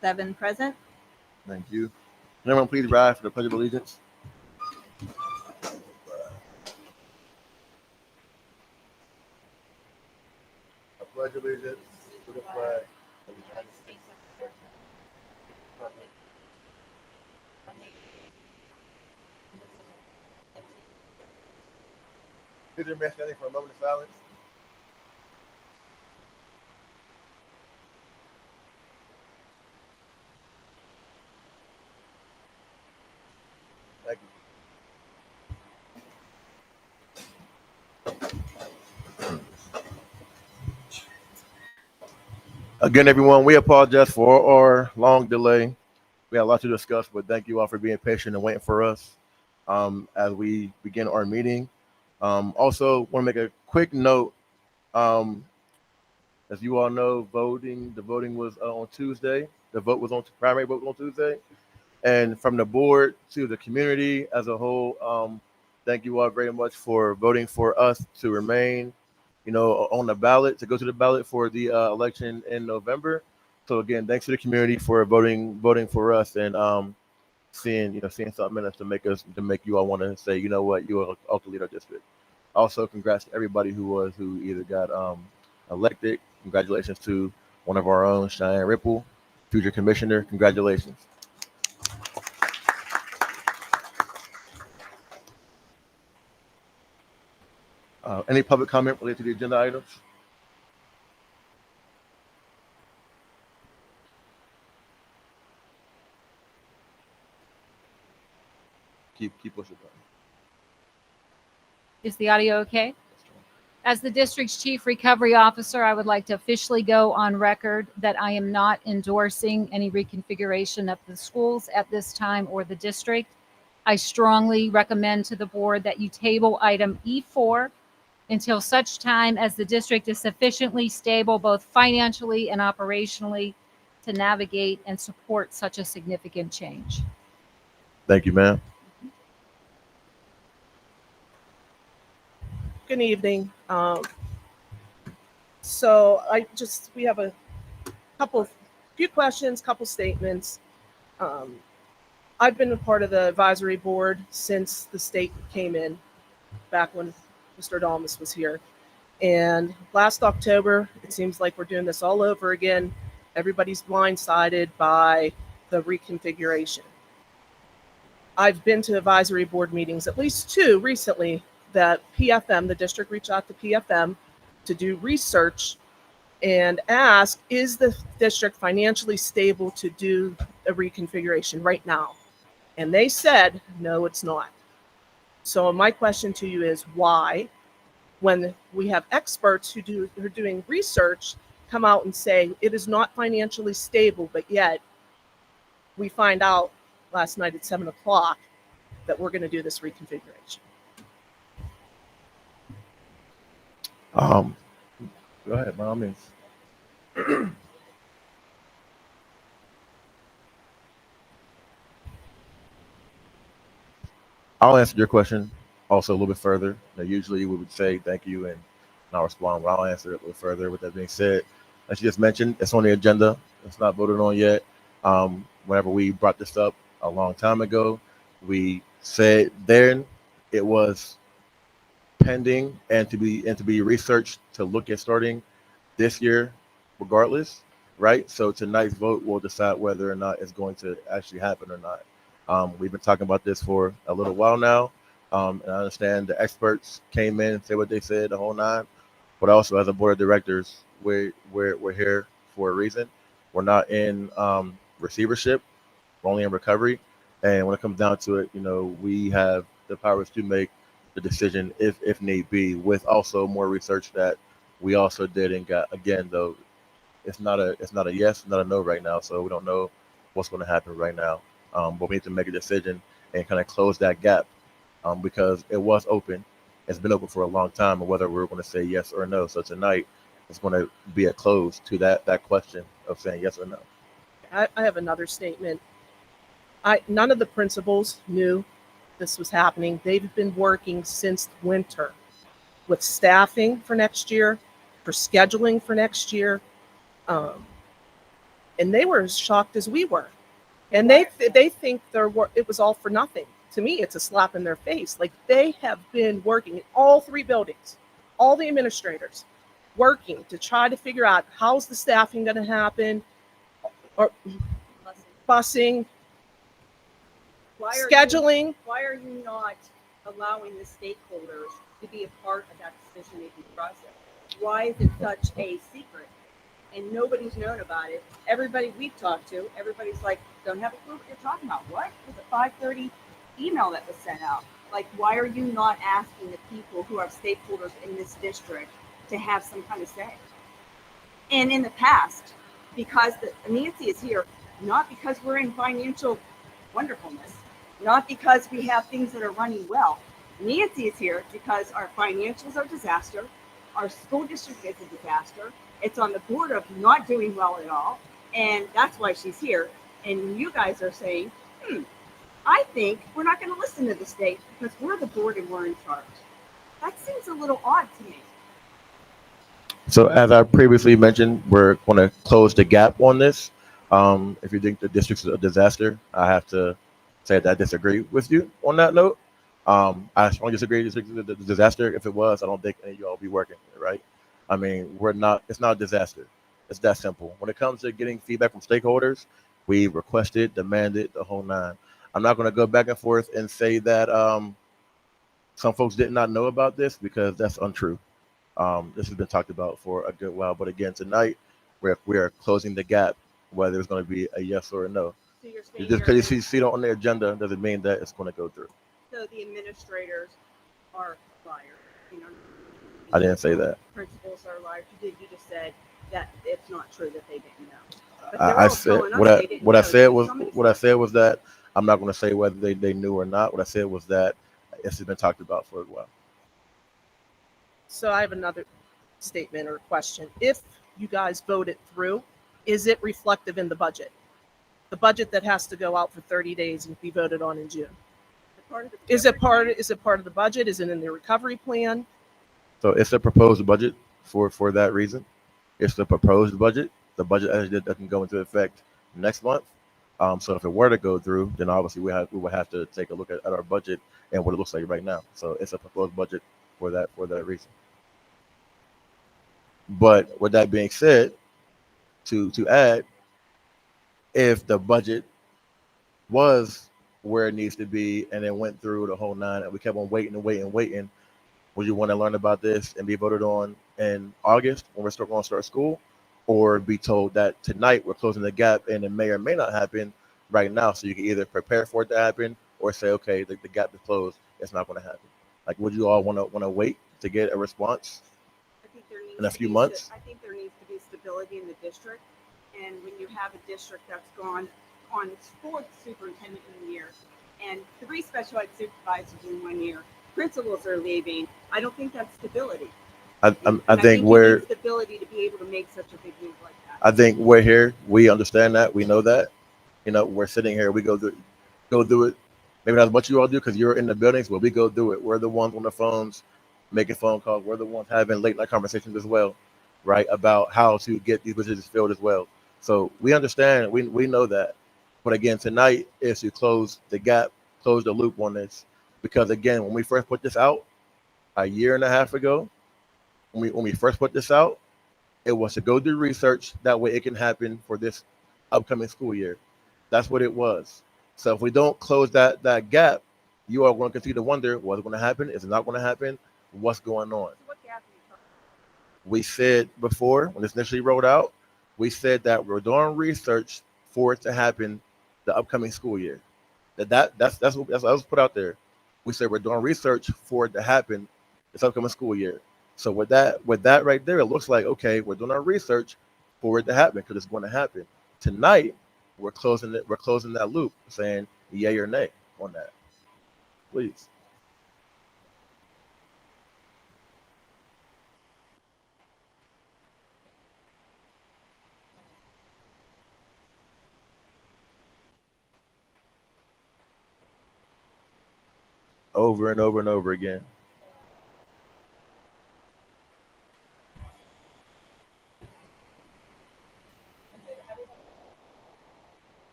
7 present. Thank you. Can everyone please rise for the Pledge of Allegiance? I pledge allegiance to the flag of the United States of America. Please remain standing for a moment of silence. Thank you. Again, everyone, we apologize for our long delay. We had a lot to discuss, but thank you all for being patient and waiting for us as we begin our meeting. Also, want to make a quick note. As you all know, the voting was on Tuesday. The primary vote was on Tuesday. And from the board to the community as a whole, thank you all very much for voting for us to remain, on the ballot, to go to the ballot for the election in November. So again, thanks to the community for voting for us and seeing something in us to make you all want to say, you know what, you are ultimately lead our district. Also, congrats to everybody who either got elected. Congratulations to one of our own, Cheyenne Ripple, future commissioner. Congratulations. Any public comment related to the agenda items? Keep pushing button. Is the audio okay? As the district's chief recovery officer, I would like to officially go on record that I am not endorsing any reconfiguration of the schools at this time or the district. I strongly recommend to the board that you table item E4 until such time as the district is sufficiently stable, both financially and operationally, to navigate and support such a significant change. Thank you, ma'am. Good evening. So we have a few questions, couple statements. I've been a part of the advisory board since the state came in, back when Mr. Adamus was here. And last October, it seems like we're doing this all over again. Everybody's blindsided by the reconfiguration. I've been to advisory board meetings, at least 2 recently, that PFM, the district, reached out to PFM to do research and ask, is the district financially stable to do a reconfiguration right now? And they said, no, it's not. So my question to you is why, when we have experts who are doing research come out and say it is not financially stable, but yet we find out last night at 7 o'clock that we're going to do this reconfiguration? Go ahead, by all means. I'll answer your question also a little bit further. Now, usually we would say thank you and I'll respond, but I'll answer it a little further. With that being said, as you just mentioned, it's on the agenda. It's not voted on yet. Whenever we brought this up a long time ago, we said then it was pending and to be researched to look at starting this year regardless, right? So tonight's vote will decide whether or not it's going to actually happen or not. We've been talking about this for a little while now, and I understand the experts came in and said what they said the whole nine, but also as a board of directors, we're here for a reason. We're not in receivership, we're only in recovery, and when it comes down to it, we have the powers to make the decision if need be, with also more research that we also did and got. Again, though, it's not a yes, not a no right now, so we don't know what's going to happen right now. But we need to make a decision and kind of close that gap because it was open. It's been open for a long time, and whether we're going to say yes or no. So tonight, it's going to be a close to that question of saying yes or no. I have another statement. None of the principals knew this was happening. They've been working since winter with staffing for next year, for scheduling for next year. and they were as shocked as we were. And they think it was all for nothing. To me, it's a slap in their face. Like, they have been working in all three buildings, all the administrators working to try to figure out how's the staffing going to happen, or busing, scheduling. Why are you not allowing the stakeholders to be a part of that decision-making process? Why is it such a secret? And nobody's known about it. Everybody we've talked to, everybody's like, don't have a clue what you're talking about. What? It was a 5:30 email that was sent out. Like, why are you not asking the people who are stakeholders in this district to have some kind of say? And in the past, because Nancy is here, not because we're in financial wonderfulness, not because we have things that are running well. Nancy is here because our financials are a disaster. Our school district is a disaster. It's on the board of not doing well at all. And that's why she's here. And you guys are saying, I think we're not going to listen to the state because we're the board and we're in charge. That seems a little odd to me. So as I previously mentioned, we're going to close the gap on this. If you think the district's a disaster, I have to say that I disagree with you on that note. I strongly disagree. The disaster. If it was, I don't think any of y'all will be working, right? I mean, we're not. It's not a disaster. It's that simple. When it comes to getting feedback from stakeholders, we requested, demanded the whole nine. I'm not going to go back and forth and say that some folks did not know about this because that's untrue. This has been talked about for a good while, but again, tonight we are closing the gap, whether it's going to be a yes or a no. So you're saying Just because you see it on the agenda doesn't mean that it's going to go through. so the administrators are liars. You know, I didn't say that. principals are liars. You just said that it's not true that they didn't know. But I said what I said was that I'm not going to say whether they knew or not. What I said was that this has been talked about for a while. So I have another statement or question. If you guys vote it through, is it reflective in the budget? The budget that has to go out for 30 days and be voted on in June. Is it part of the budget? Is it in the recovery plan? So it's a proposed budget for that reason. It's the proposed budget. The budget actually doesn't go into effect next month. So if it were to go through, then obviously we would have to take a look at our budget and what it looks like right now. So it's a proposed budget for that reason. But with that being said, to add, if the budget was where it needs to be and then went through the whole nine and we kept on waiting, would you want to learn about this and be voted on in August when we're going to start school, or be told that tonight we're closing the gap and it may or may not happen right now, so you can either prepare for it to happen or say, okay, the gap is closed, it's not going to happen? Like, would you all want to wait to get a response in a few months? I think there needs to be stability in the district. And when you have a district that's gone on its fourth superintendent in a year and 3 special ed supervisors in 1 year, principals are leaving, I don't think that's stability. I think you need stability to be able to make such a big move like that. I think we're here. We understand that. We know that. You know, we're sitting here. We go do it. Maybe not as much you all do because you're in the buildings, but we go do it. We're the ones on the phones making phone calls. We're the ones having late night conversations as well, right, about how to get these positions filled as well. So we understand. We know that. But again, tonight is to close the gap, close the loop on this. Because again, when we first put this out a year and a half ago, when we first put this out, it was to go do research. That way it can happen for this upcoming school year. That's what it was. So if we don't close that gap, you are going to continue to wonder what's going to happen. Is it not going to happen? What's going on? So what gap are you talking about? We said before, when this initially rolled out, we said that we're doing research for it to happen the upcoming school year. That's what was put out there. We said we're doing research for it to happen this upcoming school year. So with that right there, it looks like, okay, we're doing our research for it to happen because it's going to happen. Tonight, we're closing that loop, saying yay or nay on that. Please. Over and over and over again.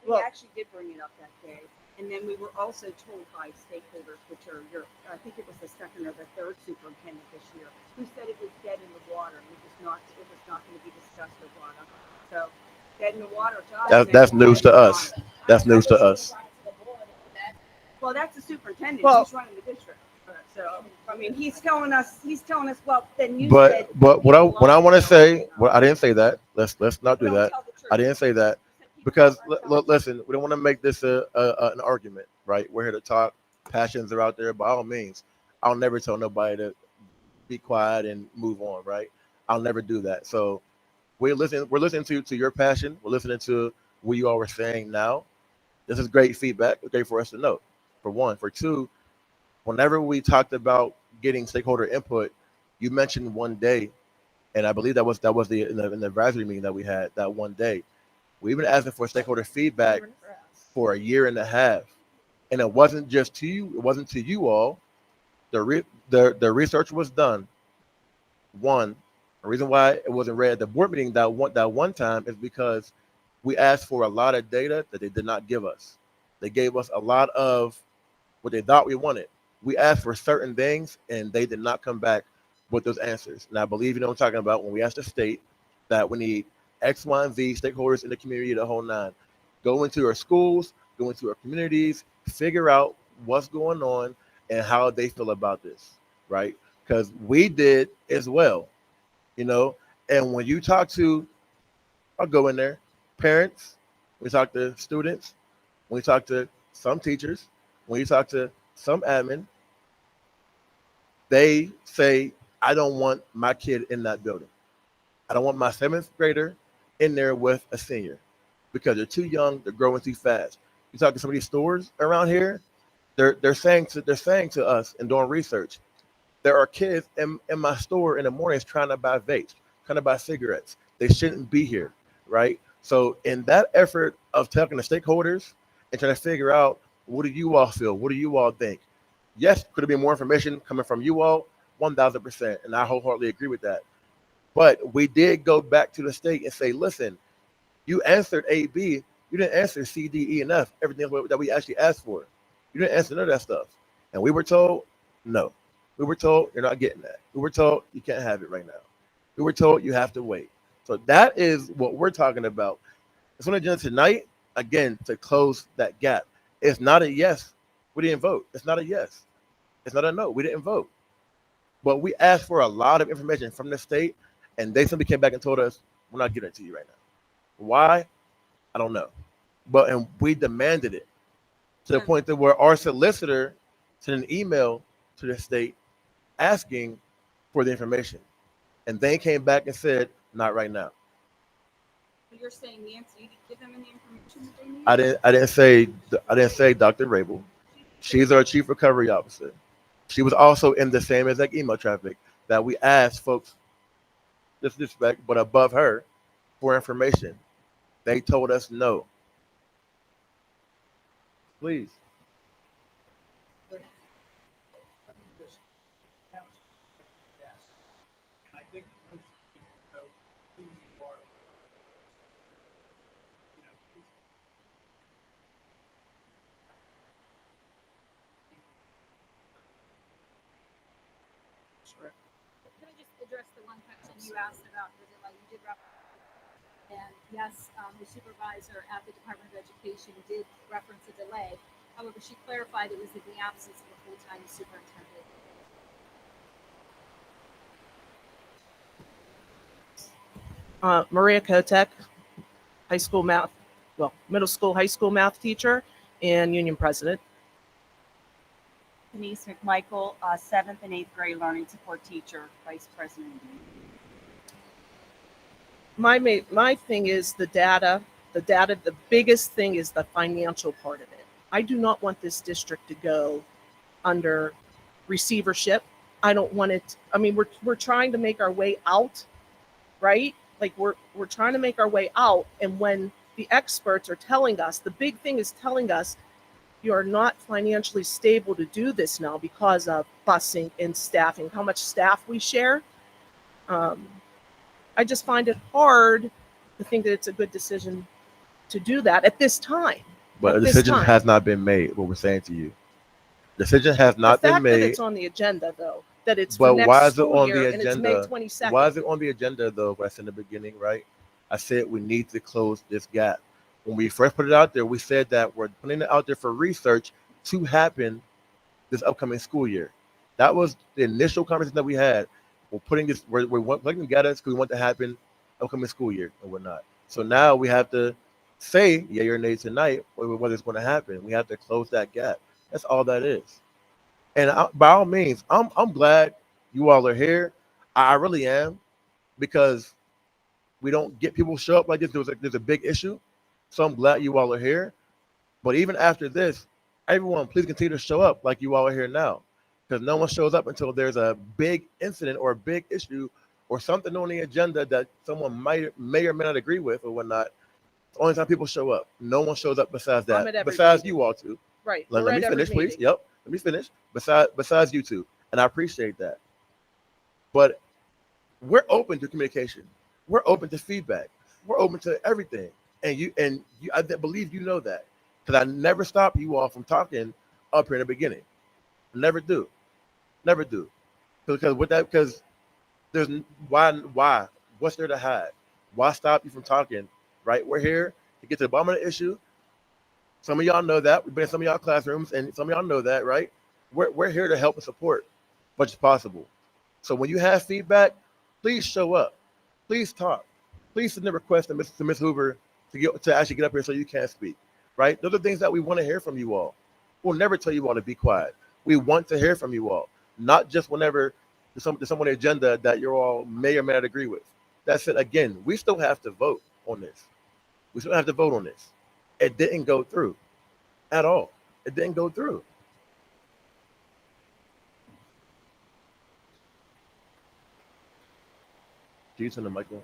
We Well- actually did bring it up that day. And then we were also told by stakeholders, which are I think it was the second or the third superintendent this year, who said it was dead in the water. It was not going to be discussed or brought up. So dead in the water to us. That's news to us. That's news to us. Well, that's the superintendent. Well- He's running the district. So I mean, he's telling us. Well, then you said. But what I want to say, well, I didn't say that. Let's not do Don't that. tell the truth. I didn't say that. You said people Because aren't telling the listen, we don't want to make this an argument, right? We're here to talk. Passions are out there. By all means, I'll never tell nobody to be quiet and move on, right? I'll never do that. So we're listening to your passion. We're listening to what you all were saying now. This is great feedback. It's great for us to know. For one, for two, whenever we talked about getting stakeholder input, you mentioned one day, and I believe that was in the advisory meeting that we had that one day. We've been asking for stakeholder feedback for a year and a half, and it wasn't just to you. It wasn't to you all. The research was done. One, the reason why it wasn't read at the board meeting that one time is because we asked for a lot of data that they did not give us. They gave us a lot of what they thought we wanted. We asked for certain things, and they did not come back with those answers. And I believe you know what I'm talking about when we asked the state that we need X, Y, and Z stakeholders in the community, the whole nine. Go into our schools, go into our communities, figure out what's going on and how they feel about this, right? Because we did as well, you know. And when you talk to, I'll go in there, parents, we talk to students, when we talk to some teachers, when you talk to some admin, they say, I don't want my kid in that building. I don't want my seventh grader in there with a senior because they're too young, they're growing too fast. You talk to some of these stores around here, they're saying to us and doing research, there are kids in my store in the mornings trying to buy vapes, trying to buy cigarettes. They shouldn't be here, right? So in that effort of talking to stakeholders and trying to figure out what do you all feel, what do you all think? Yes, could have been more information coming from you all, 1,000%, and I wholeheartedly agree with that. But we did go back to the state and say, listen, you answered A, B, you didn't answer C, D, E, and F, everything that we actually asked for. You didn't answer none of that stuff. And we were told, no. We were told, you're not getting that. We were told, you can't have it right now. We were told, you have to wait. So that is what we're talking about. It's on the agenda tonight, again, to close that gap. It's not a yes. We didn't vote. It's not a yes. It's not a no. We didn't vote. But we asked for a lot of information from the state, and they simply came back and told us, we're not giving it to you right now. Why? I don't know. And we demanded it to the point that where our solicitor sent an email to the state asking for the information. And they came back and said, not right now. But you're saying, Nancy, you didn't give them any information that they needed? I didn't say Dr. Rabel. She's our chief recovery officer. She was also in the same exact email traffic that we asked folks, disrespect, but above her for information. They told us no. Please. I think most people know who you are. Can I just address the one question you asked about the delay? You did reference, and yes, the supervisor at the Department of Education did reference a delay. However, she clarified it was in the absence of a full-time superintendent. Maria Kotek, middle school, high school math teacher and union president. Denise McMichael, 7th and 8th grade learning support teacher, vice president. My thing is the data. The biggest thing is the financial part of it. I do not want this district to go under receivership. I don't want it. I mean, we're trying to make our way out, right? Like we're trying to make our way out. And when the experts are telling us, the big thing is telling us you are not financially stable to do this now because of busing and staffing, how much staff we share. I just find it hard to think that it's a good decision to do that at this time. But a At this decision time. has not been made. What we're saying to you, decision has The not been fact that made. it's on the agenda, though, that it's for But next why is it school on year the and it's May agenda? 22nd. Why is it on the agenda though? Wes, in the beginning, right? I said we need to close this gap. When we first put it out there, we said that we're putting it out there for research to happen this upcoming school year. That was the initial conversation that we had. We're putting this, we're putting together because we want to happen upcoming school year and whatnot. So now we have to say yay or nay tonight whether it's going to happen. We have to close that gap. That's all that is. And by all means, I'm glad you all are here. I really am because we don't get people show up like this. There's a big issue, so I'm glad you all are here. But even after this, everyone, please continue to show up like you all are here now, because no one shows up until there's a big incident or a big issue or something on the agenda that someone may or may not agree with or whatnot. It's the only time people show up. No one shows up besides I'm that. at every Besides meeting. you all two. Right. Let We're me at every finish, please. meeting. Yep. Let me finish. Besides you two, and I appreciate that. But we're open to communication. We're open to feedback. We're open to everything. And you, I believe you know that, because I never stop you all from talking up here in the beginning. Never do. Never do. Because there's why what's there to hide? Why stop you from talking? Right? We're here to get to the bottom of the issue. Some of y'all know that. We've been in some of y'all classrooms, and some of y'all know that, right? We're here to help and support as much as possible. So when you have feedback, please show up. Please talk. Please send a request to Miss Hoover to actually get up here so you can speak. Right? Those are things that we want to hear from you all. We'll never tell you all to be quiet. We want to hear from you all, not just whenever there's someone on the agenda that you all may or may not agree with. That's it. Again, we still have to vote on this. We still have to vote on this. It didn't go through at all. It didn't go through. Do you turn the mic on?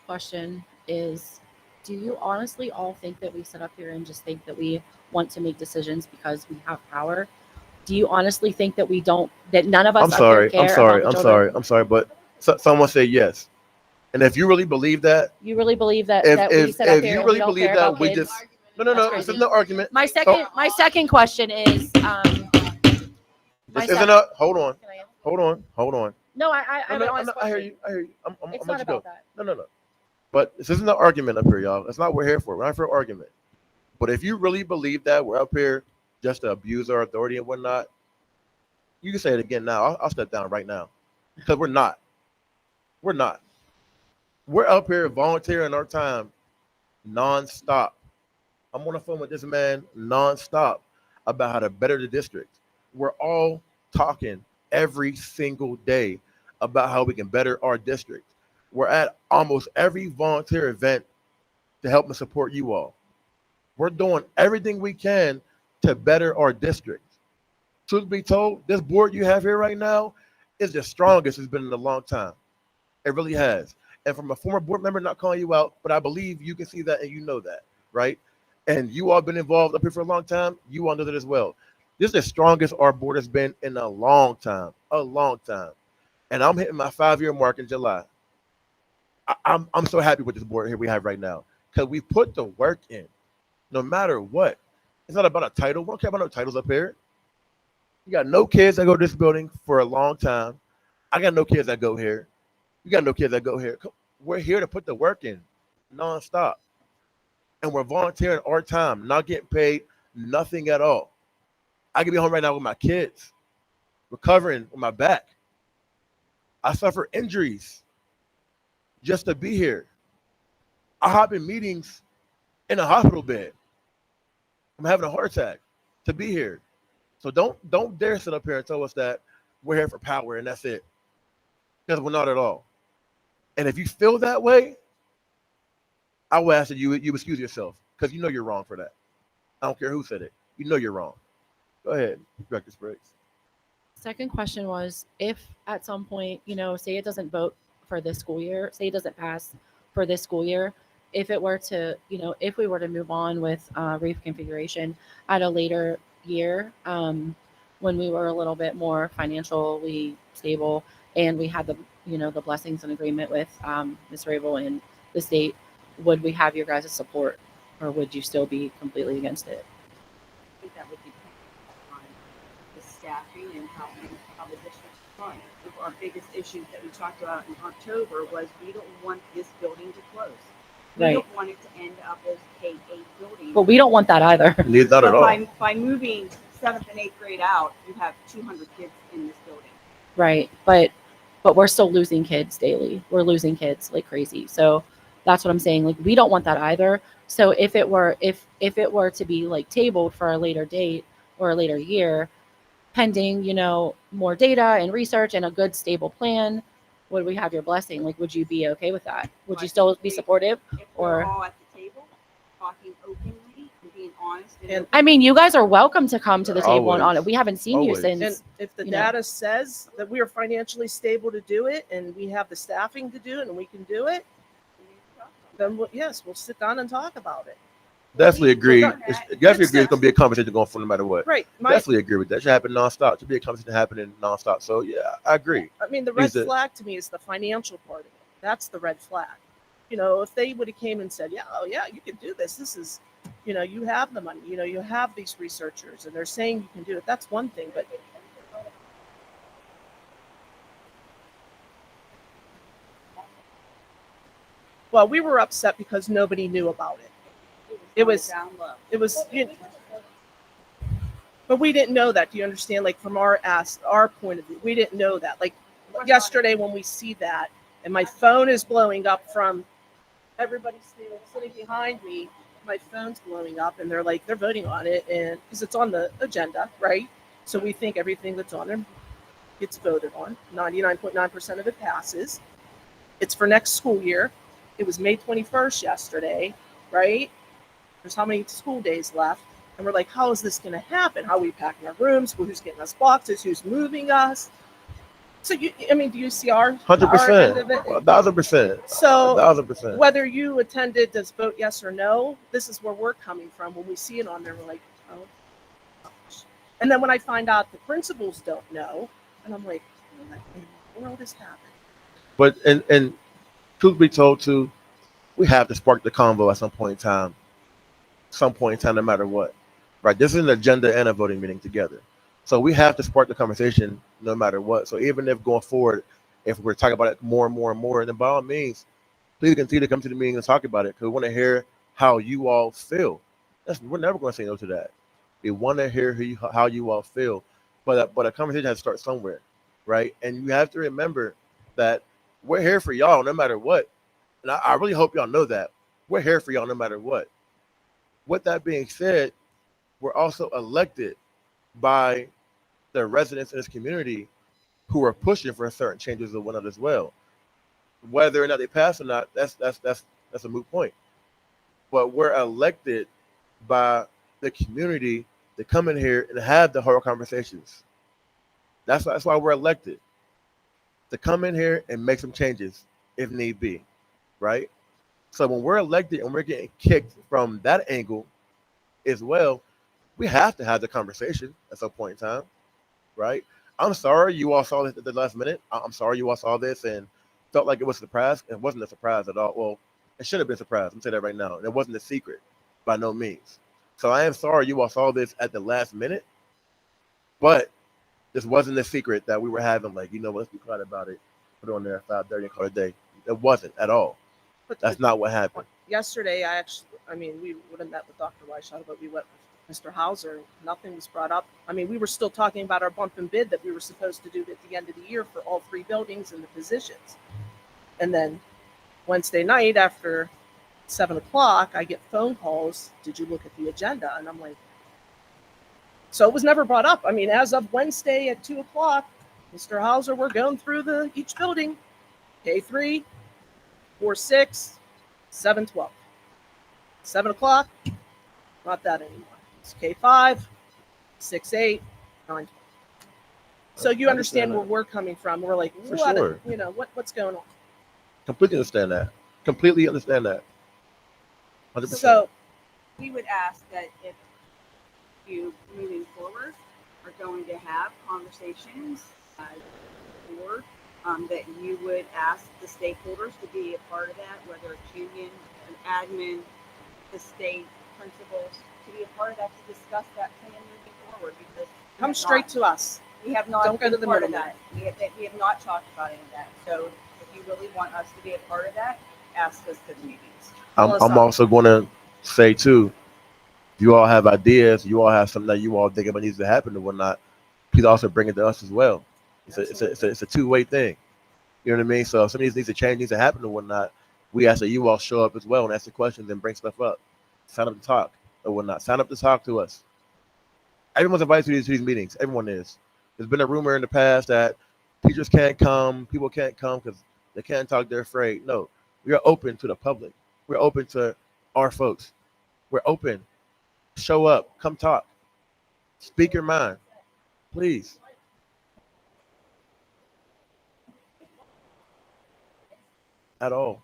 Question is, do you honestly all think that we sit up here and just think that we want to make decisions because we have power? Do you honestly think that we don't, that none of us I'm up sorry. here care I'm sorry. about the I'm children? sorry. I'm sorry. But someone said yes. And if you really believe that, You really believe that, if that we if sit up if here you and really we don't believe care that, about we kids? just no. That's This crazy. is no argument. My second question is, This isn't a hold on. Can I answer? Hold on. No, I have an No, honest I hear question. you. I hear you. I'm It's let not you go. about that. No. But this isn't an argument up here, y'all. That's not what we're here for. We're not for an argument. But if you really believe that we're up here just to abuse our authority and whatnot, you can say it again now. I'll step down right now, because we're not. We're not. We're up here volunteering our time nonstop. I'm on the phone with this man nonstop about how to better the district. We're all talking every single day about how we can better our district. We're at almost every volunteer event to help and support you all. We're doing everything we can to better our district. Truth be told, this board you have here right now is the strongest it's been in a long time. It really has. And from a former board member, not calling you out, but I believe you can see that and you know that, right? And you all been involved up here for a long time. You all know that as well. This is the strongest our board has been in a long time, a long time. And I'm hitting my 5-year mark in July. I'm so happy with this board here we have right now, because we put the work in, no matter what. It's not about a title. We don't care about no titles up here. You got no kids that go to this building for a long time. I got no kids that go here. You got no kids that go here. We're here to put the work in nonstop. And we're volunteering our time, not getting paid nothing at all. I could be home right now with my kids, recovering with my back. I suffer injuries just to be here. I hop in meetings in a hospital bed. I'm having a heart attack to be here. So don't dare sit up here and tell us that we're here for power and that's it. Because we're not at all. And if you feel that way, I will ask that you excuse yourself, because you know you're wrong for that. I don't care who said it. You know you're wrong. Go ahead, Director Spriggs. Second question was, if at some point, say it doesn't vote for this school year, say it doesn't pass for this school year, if it were to, if we were to move on with reef configuration at a later year, when we were a little bit more financially stable and we had the, the blessings and agreement with Ms. Rabel the state, would we have your guys' support, or would you still be completely against it? I think that would depend on the staffing and how the district's run. Our biggest issue that we talked about in October was we don't want this building to close. We Right. don't want it to end up as K-8 building. But we don't want that either. Neither not at But all. by moving 7th and 8th grade out, you have 200 kids in this building. Right. But we're still losing kids daily. We're losing kids like crazy. So that's what I'm saying. Like, we don't want that either. So if it were to be like tabled for a later date or a later year, pending, more data and research and a good stable plan, would we have your blessing? Like, would you be okay with that? Would you still be supportive? If we're Or, all at the table, talking openly and being honest. And I mean, you guys are welcome to come to the table and on it. Always. We haven't seen Always. you since. And if the you know. data says that we are financially stable to do it and we have the staffing to do it and we can do it, then yes, we'll sit down and talk about it. Definitely agree. Well, Definitely agree. It's going to be a conversation going for no matter what. Right. Definitely agree with that. It should happen nonstop. It should be a conversation happening nonstop. So yeah, I agree. I mean, the red Is it- flag to me is the financial part of it. That's the red flag. If they would have came and said, yeah, oh yeah, you can do this. This is, you have the money, you have these researchers and they're saying you can do it. That's one thing, but well, we were upset because nobody knew about it. It was- down low. It was, but we didn't know that. Do you understand? Like from our point of view, we didn't know that. Like yesterday when we see that, and my phone is blowing up from everybody sitting behind me. My phone's blowing up, and they're voting on it, and because it's on the agenda, right? So we think everything that's on there gets voted on. 99.9% of it passes. It's for next school year. It was May 21st yesterday, right? There's how many school days left? And we're like, how is this going to happen? How are we packing our rooms? Who's getting us boxes? Who's moving us? So, do you see our 100%. end of it? 1,000%. So 1,000%. whether you attended this vote yes or no, this is where we're coming from. When we see it on there, we're like, oh gosh. And then when I find out the principals don't know, and I'm like, what in the world is happening? But and truth be told, too, we have to spark the convo at some point in time. No matter what. Right? This is an agenda and a voting meeting together. So we have to spark the conversation no matter what. So even if going forward, if we're talking about it more and more and more, then by all means, please continue to come to the meeting and talk about it because we want to hear how you all feel. We're never going to say no to that. We want to hear how you all feel, but a conversation has to start somewhere, right? And you have to remember that we're here for y'all no matter what. And I really hope y'all know that. We're here for y'all no matter what. With that being said, we're also elected by the residents in this community who are pushing for certain changes of one another as well. Whether or not they pass or not, that's a moot point. But we're elected by the community to come in here and have the hard conversations. That's why we're elected. To come in here and make some changes if need be. Right? So when we're elected and we're getting kicked from that angle as well, we have to have the conversation at some point in time, right? I'm sorry you all saw this at the last minute. I'm sorry you all saw this and felt like it was a surprise. It wasn't a surprise at all. Well, it should have been a surprise. I'm going to say that right now. It wasn't a secret by no means. So I am sorry you all saw this at the last minute, but this wasn't a secret that we were having, like, let's be quiet about it. Put it on there at 5:30 and call it a day. It wasn't at all. But That's not what happened. yesterday, we would have met with Dr. Weishaupt, but we went with Mr. Hauser. Nothing was brought up. We were still talking about our bump and bid that we were supposed to do at the end of the year for all 3 buildings and the positions. And then Wednesday night after 7:00, I get phone calls. Did you look at the agenda? And I'm like, so it was never brought up. As of Wednesday at 2:00, Mr. Hauser, we're going through each building, K3, 4-6, 7-12. 7:00, not that anymore. It's K5, 6-8, 9-12. So you understand where we're coming from. We're like, For what, sure. What's going on? Completely understand that. Completely understand that. 100%. So We would ask that if you, moving forward, are going to have conversations as a board that you would ask the stakeholders to be a part of that, whether it's union, an admin, the state principals, to be a part of that to discuss that plan moving forward. Because Come straight to us. we have not Don't go been to the part of middleman. that. We have not talked about any of that. So if you really want us to be a part of that, ask us to the meetings. I'm also going to say too, if you all have ideas, you all have something that you all think about needs to happen or whatnot, please also bring it to us as well. It's a two-way thing. You know what I mean? So if some of these needs to change, needs to happen or whatnot, we ask that you all show up as well and ask the questions and bring stuff up. Sign up to talk or whatnot. Sign up to talk to us. Everyone's invited to these meetings. Everyone is. There's been a rumor in the past that teachers can't come, people can't come because they can't talk, they're afraid. No, we are open to the public. We're open to our folks. We're open. Show up. Come talk. Speak your mind. Please. At all.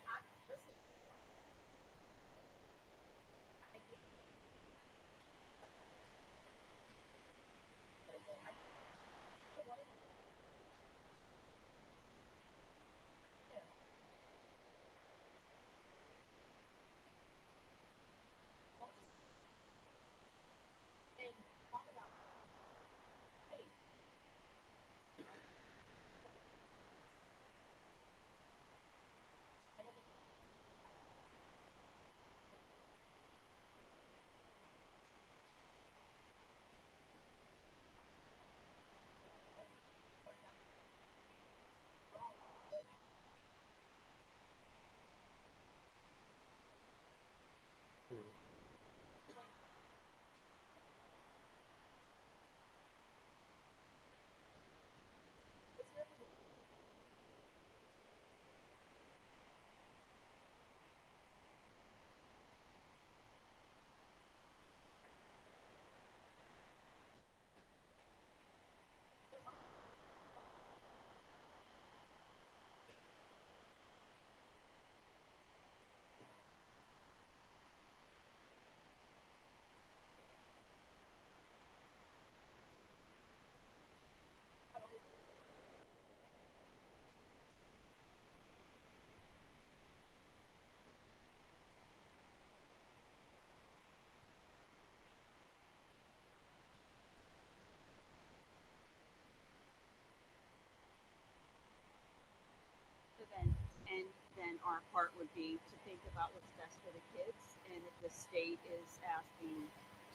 And then our part would be to think about what's best for the kids. And if the state is asking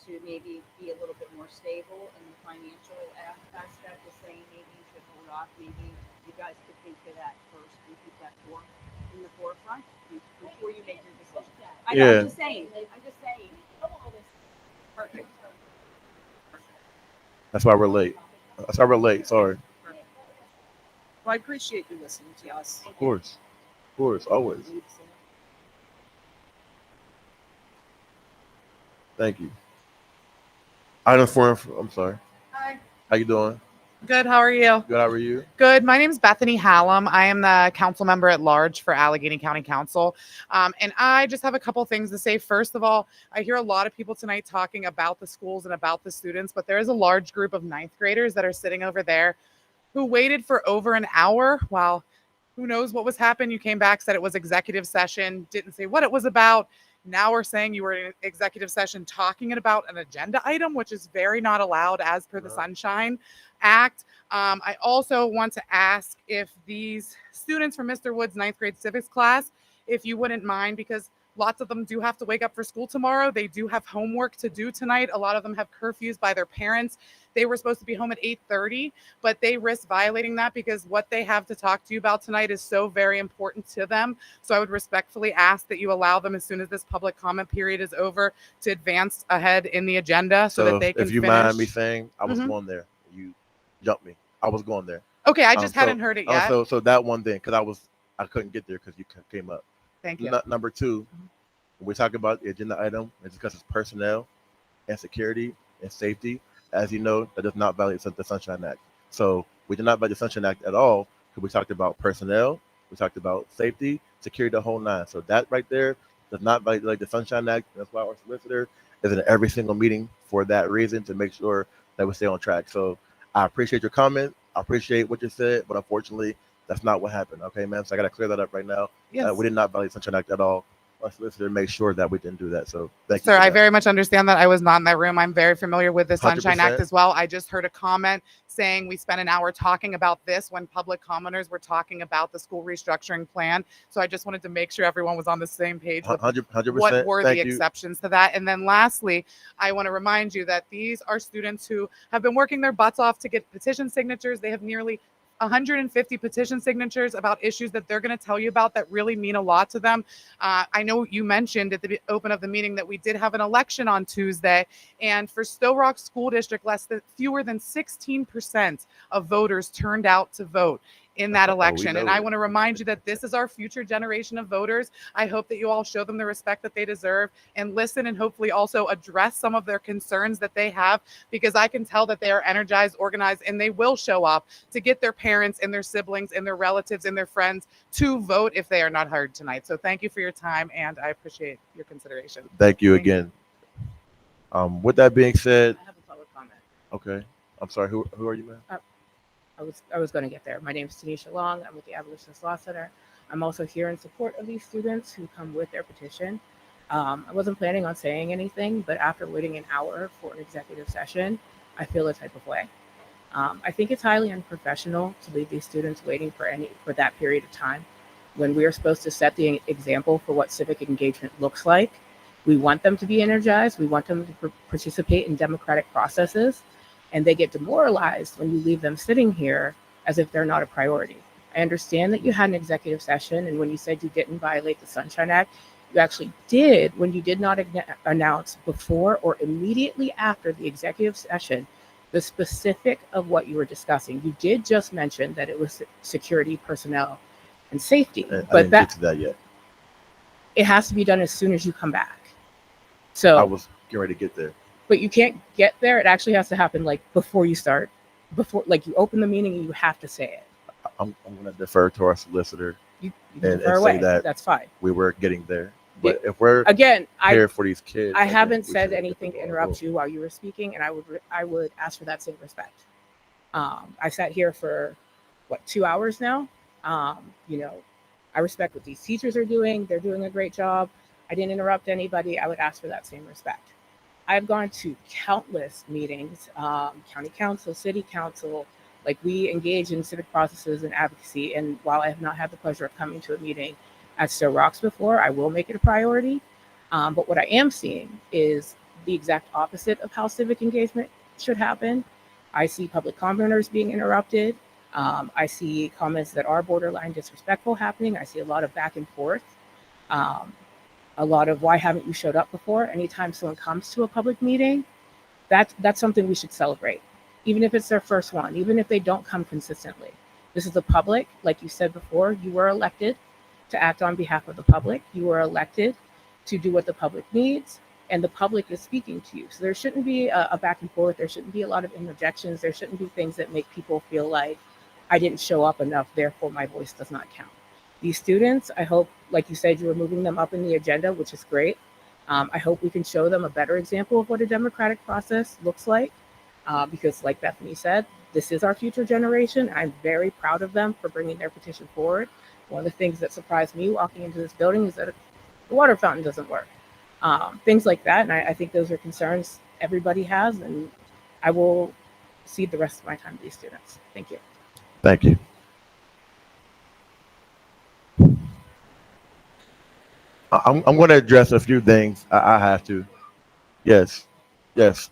to maybe be a little bit more stable in the financial aspect, is saying maybe you should hold off, maybe you guys could think of that first and keep that in the forefront before you make your decision. Yeah. I'm just saying. I'm just saying. Perfect. That's why we're late. That's why we're late. Sorry. Well, I appreciate you listening to us. Of course. Of course. Always. Thank you. Item four. I'm sorry. Hi. How you doing? Good. How are you? Good. How are you? Good. My name is Bethany Hallam. I am the council member at large for Allegheny County Council. And I just have a couple things to say. First of all, I hear a lot of people tonight talking about the schools and about the students, but there is a large group of ninth graders that are sitting over there who waited for over an hour while who knows what was happening. You came back, said it was executive session, didn't say what it was about. Now we're saying you were in executive session talking about an agenda item, which is very not allowed as per the Sunshine Act. I also want to ask if these students from Mr. Wood's ninth grade civics class, if you wouldn't mind, because lots of them do have to wake up for school tomorrow. They do have homework to do tonight. A lot of them have curfews by their parents. They were supposed to be home at 8:30, but they risk violating that because what they have to talk to you about tonight is so very important to them. So I would respectfully ask that you allow them, as soon as this public comment period is over, to advance ahead in the agenda so that they can if you finish. mind me saying, I was going there. You jumped me. I was going there. Okay, I just hadn't heard it yet. So that one thing, because I couldn't get there because you came up. Thank you. Number two, when we talk about the agenda item, it discusses personnel and security and safety. As you know, that does not violate the Sunshine Act. So we did not violate the Sunshine Act at all because we talked about personnel, we talked about safety, security, the whole nine. So that right there does not violate the Sunshine Act. That's why our solicitor is in every single meeting for that reason, to make sure that we stay on track. So I appreciate your comment. I appreciate what you said, but unfortunately, That's not what happened. Okay, ma'am. So I got to clear that up right now. Yes. We did not violate Sunshine Act at all. Our solicitor made sure that we didn't do that. So thank you. Sir, for I that. very much understand that. I was not in that room. I'm very familiar with the Sunshine Act 100%. as well. I just heard a comment saying we spent an hour talking about this when public commenters were talking about the school restructuring plan. So I just wanted to make sure everyone was on the same page with 100%. what were Thank the you. exceptions to that. And then lastly, I want to remind you that these are students who have been working their butts off to get petition signatures. They have nearly 150 petition signatures about issues that they're going to tell you about that really mean a lot to them. I know you mentioned at the open of the meeting that we did have an election on Tuesday, and for Sto-Rox School District, fewer than 16% of voters turned out to vote in that election. And I want to remind you that this is our future generation of voters. I hope that you all show them the respect that they deserve and listen, and hopefully also address some of their concerns that they have, because I can tell that they are energized, organized, and they will show up to get their parents and their siblings and their relatives and their friends to vote if they are not heard tonight. So thank you for your time, and I appreciate your consideration. Thank you again. With that being said, I have a public comment. okay. I'm sorry. Who are you, man? I was going to get there. My name is Tanisha Long. I'm with the Abolitionist Law Center. I'm also here in support of these students who come with their petition. I wasn't planning on saying anything, but after waiting an hour for an executive session, I feel a type of way. I think it's highly unprofessional to leave these students waiting for that period of time when we are supposed to set the example for what civic engagement looks like. We want them to be energized. We want them to participate in democratic processes, and they get demoralized when you leave them sitting here as if they're not a priority. I understand that you had an executive session, and when you said you didn't violate the Sunshine Act, you actually did when you did not announce before or immediately after the executive session the specific of what you were discussing. You did just mention that it was security, personnel, and safety, I but didn't get to that yet. It has to be done as soon as you come back. So I was getting ready to get there. but you can't get there. It actually has to happen like before you start, before like you open the meeting and you have to say it. I'm going to defer to our solicitor You can and defer say away. that That's fine. we were getting there. But if we're Again, here for these kids, I think haven't we said should get anything the to ball interrupt rolling. you while you were speaking, and I would ask for that same respect. I sat here for 2 hours now. You know, I respect what these teachers are doing. They're doing a great job. I didn't interrupt anybody. I would ask for that same respect. I've gone to countless meetings, county council, city council. Like, we engage in civic processes and advocacy. And while I have not had the pleasure of coming to a meeting at Sto-Rox before, I will make it a priority. But what I am seeing is the exact opposite of how civic engagement should happen. I see public commenters being interrupted. I see comments that are borderline disrespectful happening. I see a lot of back and forth. A lot of why haven't you showed up before? Anytime someone comes to a public meeting, that's something we should celebrate, even if it's their first one, even if they don't come consistently. This is the public, like you said before. You were elected to act on behalf of the public. You were elected to do what the public needs, and the public is speaking to you. So there shouldn't be a back and forth. There shouldn't be a lot of interjections. There shouldn't be things that make people feel like I didn't show up enough, therefore my voice does not count. These students, I hope, like you said, you were moving them up in the agenda, which is great. I hope we can show them a better example of what a democratic process looks like, because like Bethany said, this is our future generation. I'm very proud of them for bringing their petition forward. One of the things that surprised me walking into this building is that the water fountain doesn't work. Things like that, and I think those are concerns everybody has, and I will cede the rest of my time to these students. Thank you. Thank you. I'm going to address a few things. I have to. Yes. Yes.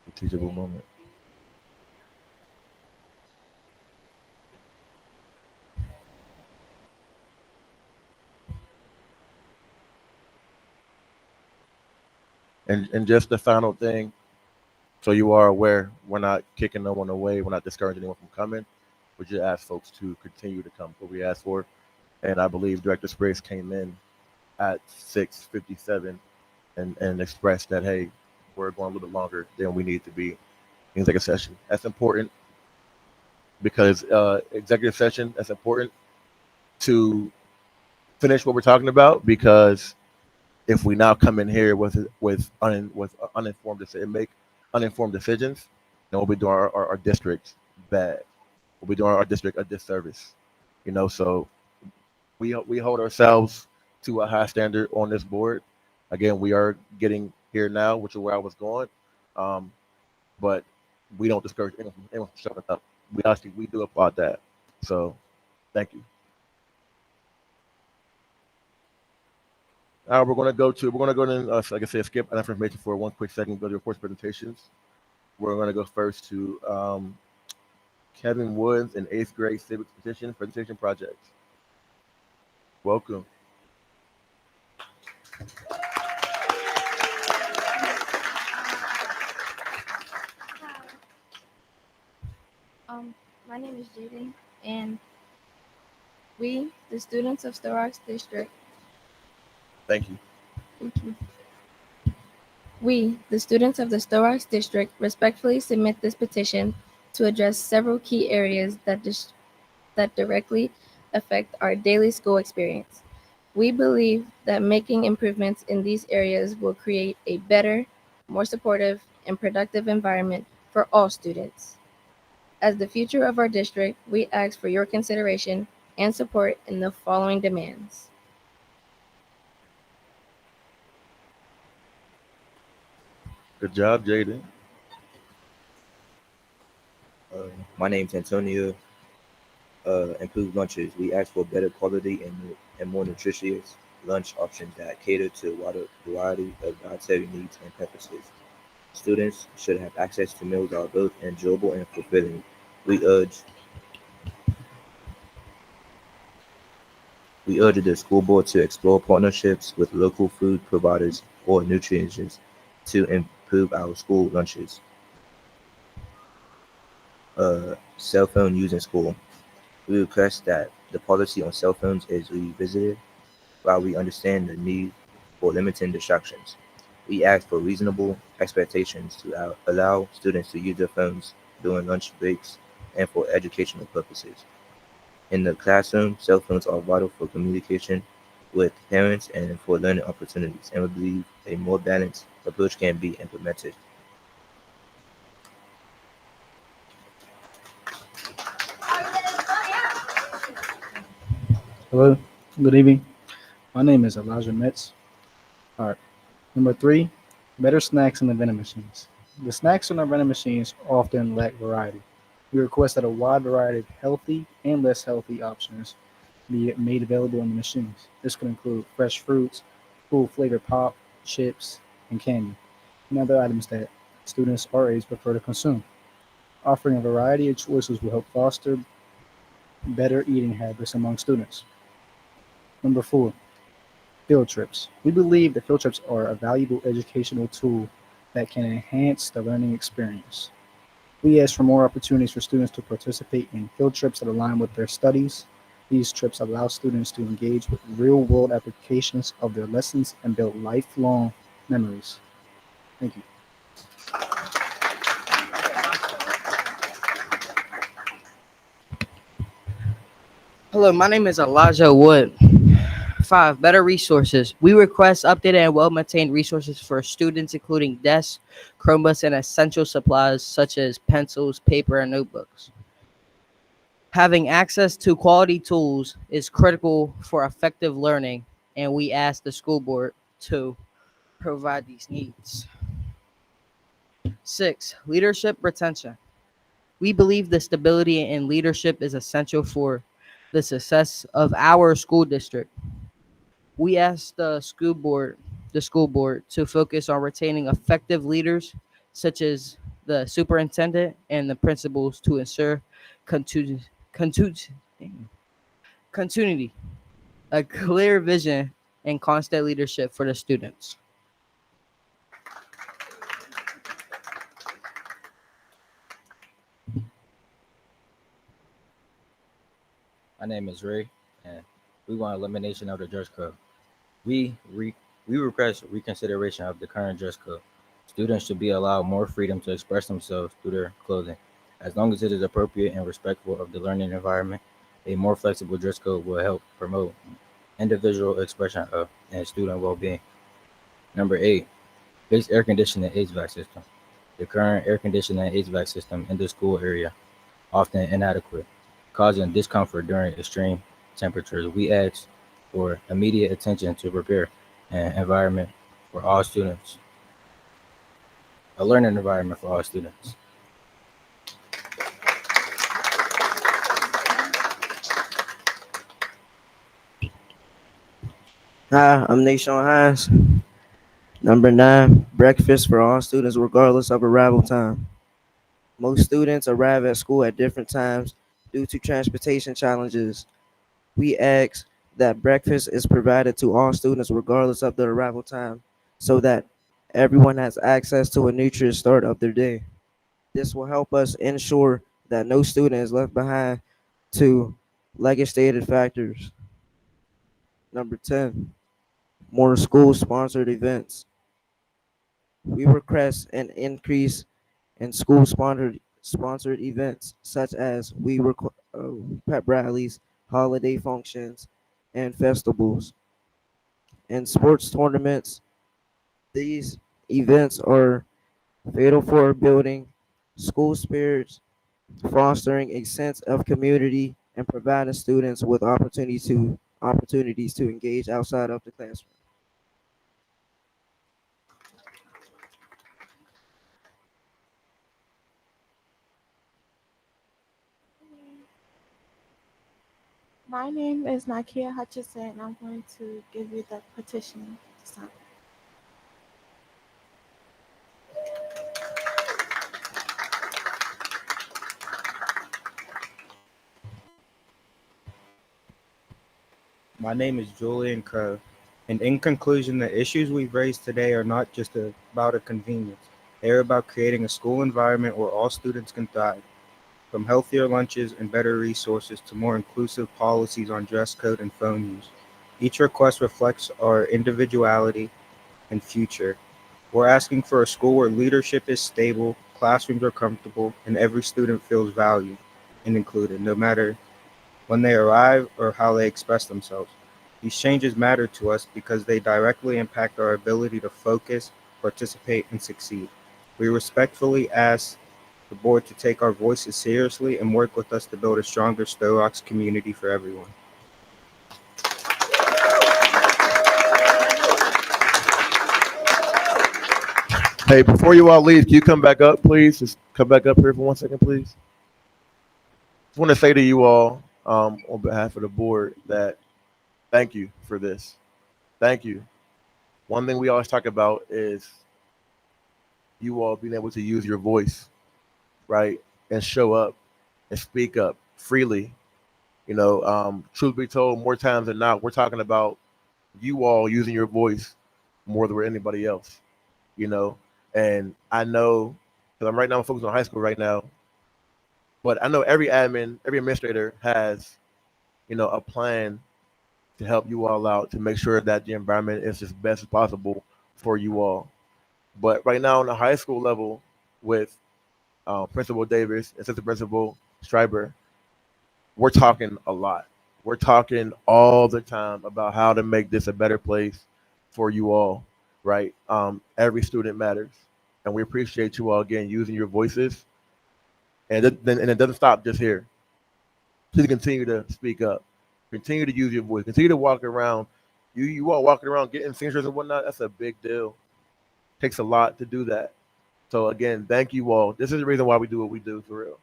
A teachable moment. And just the final thing, so you are aware, we're not kicking no one away. We're not discouraging anyone from coming. We just ask folks to continue to come. What we asked for, and I believe Director Spriggs came in at 6:57 and expressed that, hey, we're going a little bit longer than we need to be in executive session. That's important because executive session, that's important to finish what we're talking about, because if we now come in here with uninformed make uninformed decisions, then we'll be doing our district bad. We'll be doing our district a disservice. So we hold ourselves to a high standard on this board. Again, we are getting here now, which is where I was going. But we don't discourage anyone from showing up. We do applaud that. So thank you. We're gonna go to like I said, skip enough information for one quick second. Go to reports presentations. We're gonna go first to Kevin Woods, an 8th grade civics presentation project. Welcome. My name is Jaden, and we, the students of Sto-Rox District, Thank you. thank you. We, the students of the Sto-Rox District, respectfully submit this petition to address several key areas that directly affect our daily school experience. We believe that making improvements in these areas will create a better, more supportive, and productive environment for all students. As the future of our district, we ask for your consideration and support in the following demands. Good job, Jaden. My name's Antonio. Improved lunches. We ask for better quality and more nutritious lunch options that cater to a wider variety of dietary needs and preferences. Students should have access to meals that are both enjoyable and fulfilling. We urge the school board to explore partnerships with local food providers or nutritionists to improve our school lunches. Cell phone use in school. We request that the policy on cell phones is revisited. While we understand the need for limiting distractions, we ask for reasonable expectations to allow students to use their phones during lunch breaks and for educational purposes. In the classroom, cell phones are vital for communication with parents and for learning opportunities, and we believe a more balanced approach can be implemented. Hello, good evening. My name is Elijah Metz. All right. Number 3, better snacks in the vending machines. The snacks in our vending machines often lack variety. We request that a wide variety of healthy and less healthy options be made available in the machines. This could include fresh fruits, full flavored pop, chips, and candy, and other items that students our age prefer to consume. Offering a variety of choices will help foster better eating habits among students. Number 4, field trips. We believe that field trips are a valuable educational tool that can enhance the learning experience. We ask for more opportunities for students to participate in field trips that align with their studies. These trips allow students to engage with real-world applications of their lessons and build lifelong memories. Thank you. Hello, my name is Elijah Wood. 5, better resources. We request updated and well-maintained resources for students, including desks, Chromebooks, and essential supplies such as pencils, paper, and notebooks. Having access to quality tools is critical for effective learning, and we ask the school board to provide these needs. 6, leadership retention. We believe the stability in leadership is essential for the success of our school district. We ask the school board to focus on retaining effective leaders such as the superintendent and the principals to ensure continu- continu- continuity, a clear vision, and constant leadership for the students. My name is Ray, and we want elimination of the dress code. We re- we request reconsideration of the current dress code. Students should be allowed more freedom to express themselves through their clothing. As long as it is appropriate and respectful of the learning environment, a more flexible dress code will help promote individual expression of and student well-being. Number 8, fix air conditioning HVAC system. The current air conditioning HVAC system in the school area often inadequate, causing discomfort during extreme temperatures. We ask for immediate attention to prepare an environment for all students, a learning environment for all students. Hi, I'm Nashawn Hines. Number 9, breakfast for all students regardless of arrival time. Most students arrive at school at different times due to transportation challenges. We ask that breakfast is provided to all students regardless of their arrival time so that everyone has access to a nutritious start of their day. This will help us ensure that no student is left behind to legislated factors. Number 10, more school sponsored events. We request an increase in school sponsored events such as pep rallies, holiday functions, and festivals and sports tournaments. These events are vital for building school spirits, fostering a sense of community, and providing students with opportunities to engage outside of the classroom. My name is Nakia Hutchison, and I'm going to give you the petition to sign. My name is Julian Crow, and in conclusion, the issues we've raised today are not just about a convenience. They are about creating a school environment where all students can thrive, from healthier lunches and better resources to more inclusive policies on dress code and phone use. Each request reflects our individuality and future. We're asking for a school where leadership is stable, classrooms are comfortable, and every student feels valued and included, no matter when they arrive or how they express themselves. These changes matter to us because they directly impact our ability to focus, participate, and succeed. We respectfully ask the board to take our voices seriously and work with us to build a stronger Sto-Rox community for everyone. Hey, before you all leave, can you come back up, please? Just come back up here for 1 second, please. Just want to say to you all, on behalf of the board, that thank you for this. Thank you. One thing we always talk about is you all being able to use your voice, right, and show up and speak up freely. Truth be told, more times than not, we're talking about you all using your voice more than anybody else. You know, and I know because I'm focused on high school right now, but I know every admin, every administrator has a plan to help you all out to make sure that the environment is as best as possible for you all. But right now, on the high school level, with Principal Davis, Assistant Principal Stryber, we're talking a lot. We're talking all the time about how to make this a better place for you all, right? Every student matters, and we appreciate you all again using your voices, and it doesn't stop just here. Please continue to speak up, continue to use your voice, continue to walk around. You all walking around getting signatures and whatnot. That's a big deal. Takes a lot to do that. So again, thank you all. This is the reason why we do what we do for real.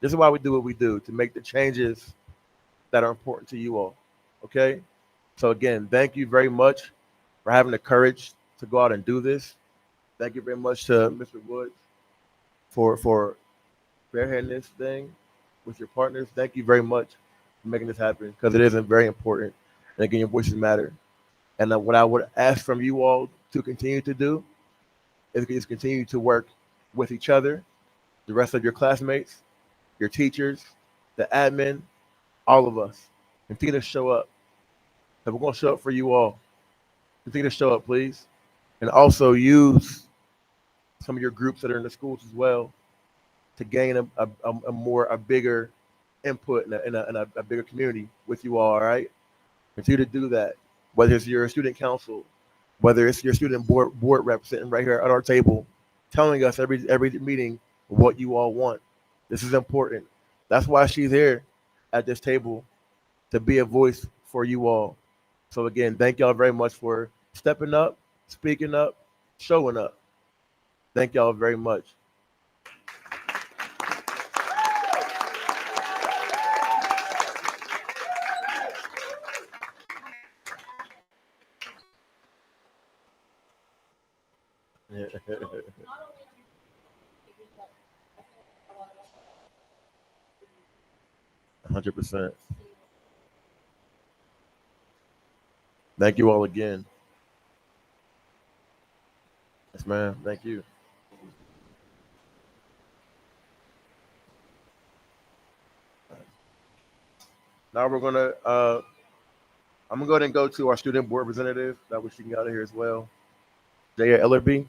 This is why we do what we do to make the changes that are important to you all. Okay? So again, thank you very much for having the courage to go out and do this. Thank you very much to Mr. Woods for spearheading this thing with your partners. Thank you very much for making this happen because it isn't very important. And again, your voices matter. And what I would ask from you all to continue to do is continue to work with each other, the rest of your classmates, your teachers, the admin, all of us. Continue to show up. And we're going to show up for you all. Continue to show up, please. And also use some of your groups that are in the schools as well to gain a bigger input in a bigger community with you all right? Continue to do that, whether it's your student council, whether it's your student board rep sitting right here at our table, telling us every meeting what you all want. This is important. That's why she's here at this table, to be a voice for you all. So again, thank y'all very much for stepping up, speaking up, showing up. Thank y'all very much. Yeah. 100%. Thank you all again. Yes, ma'am. Thank you. Now I'm gonna go ahead and go to our student board representative. That way she can get out of here as well. Jaya Ellerby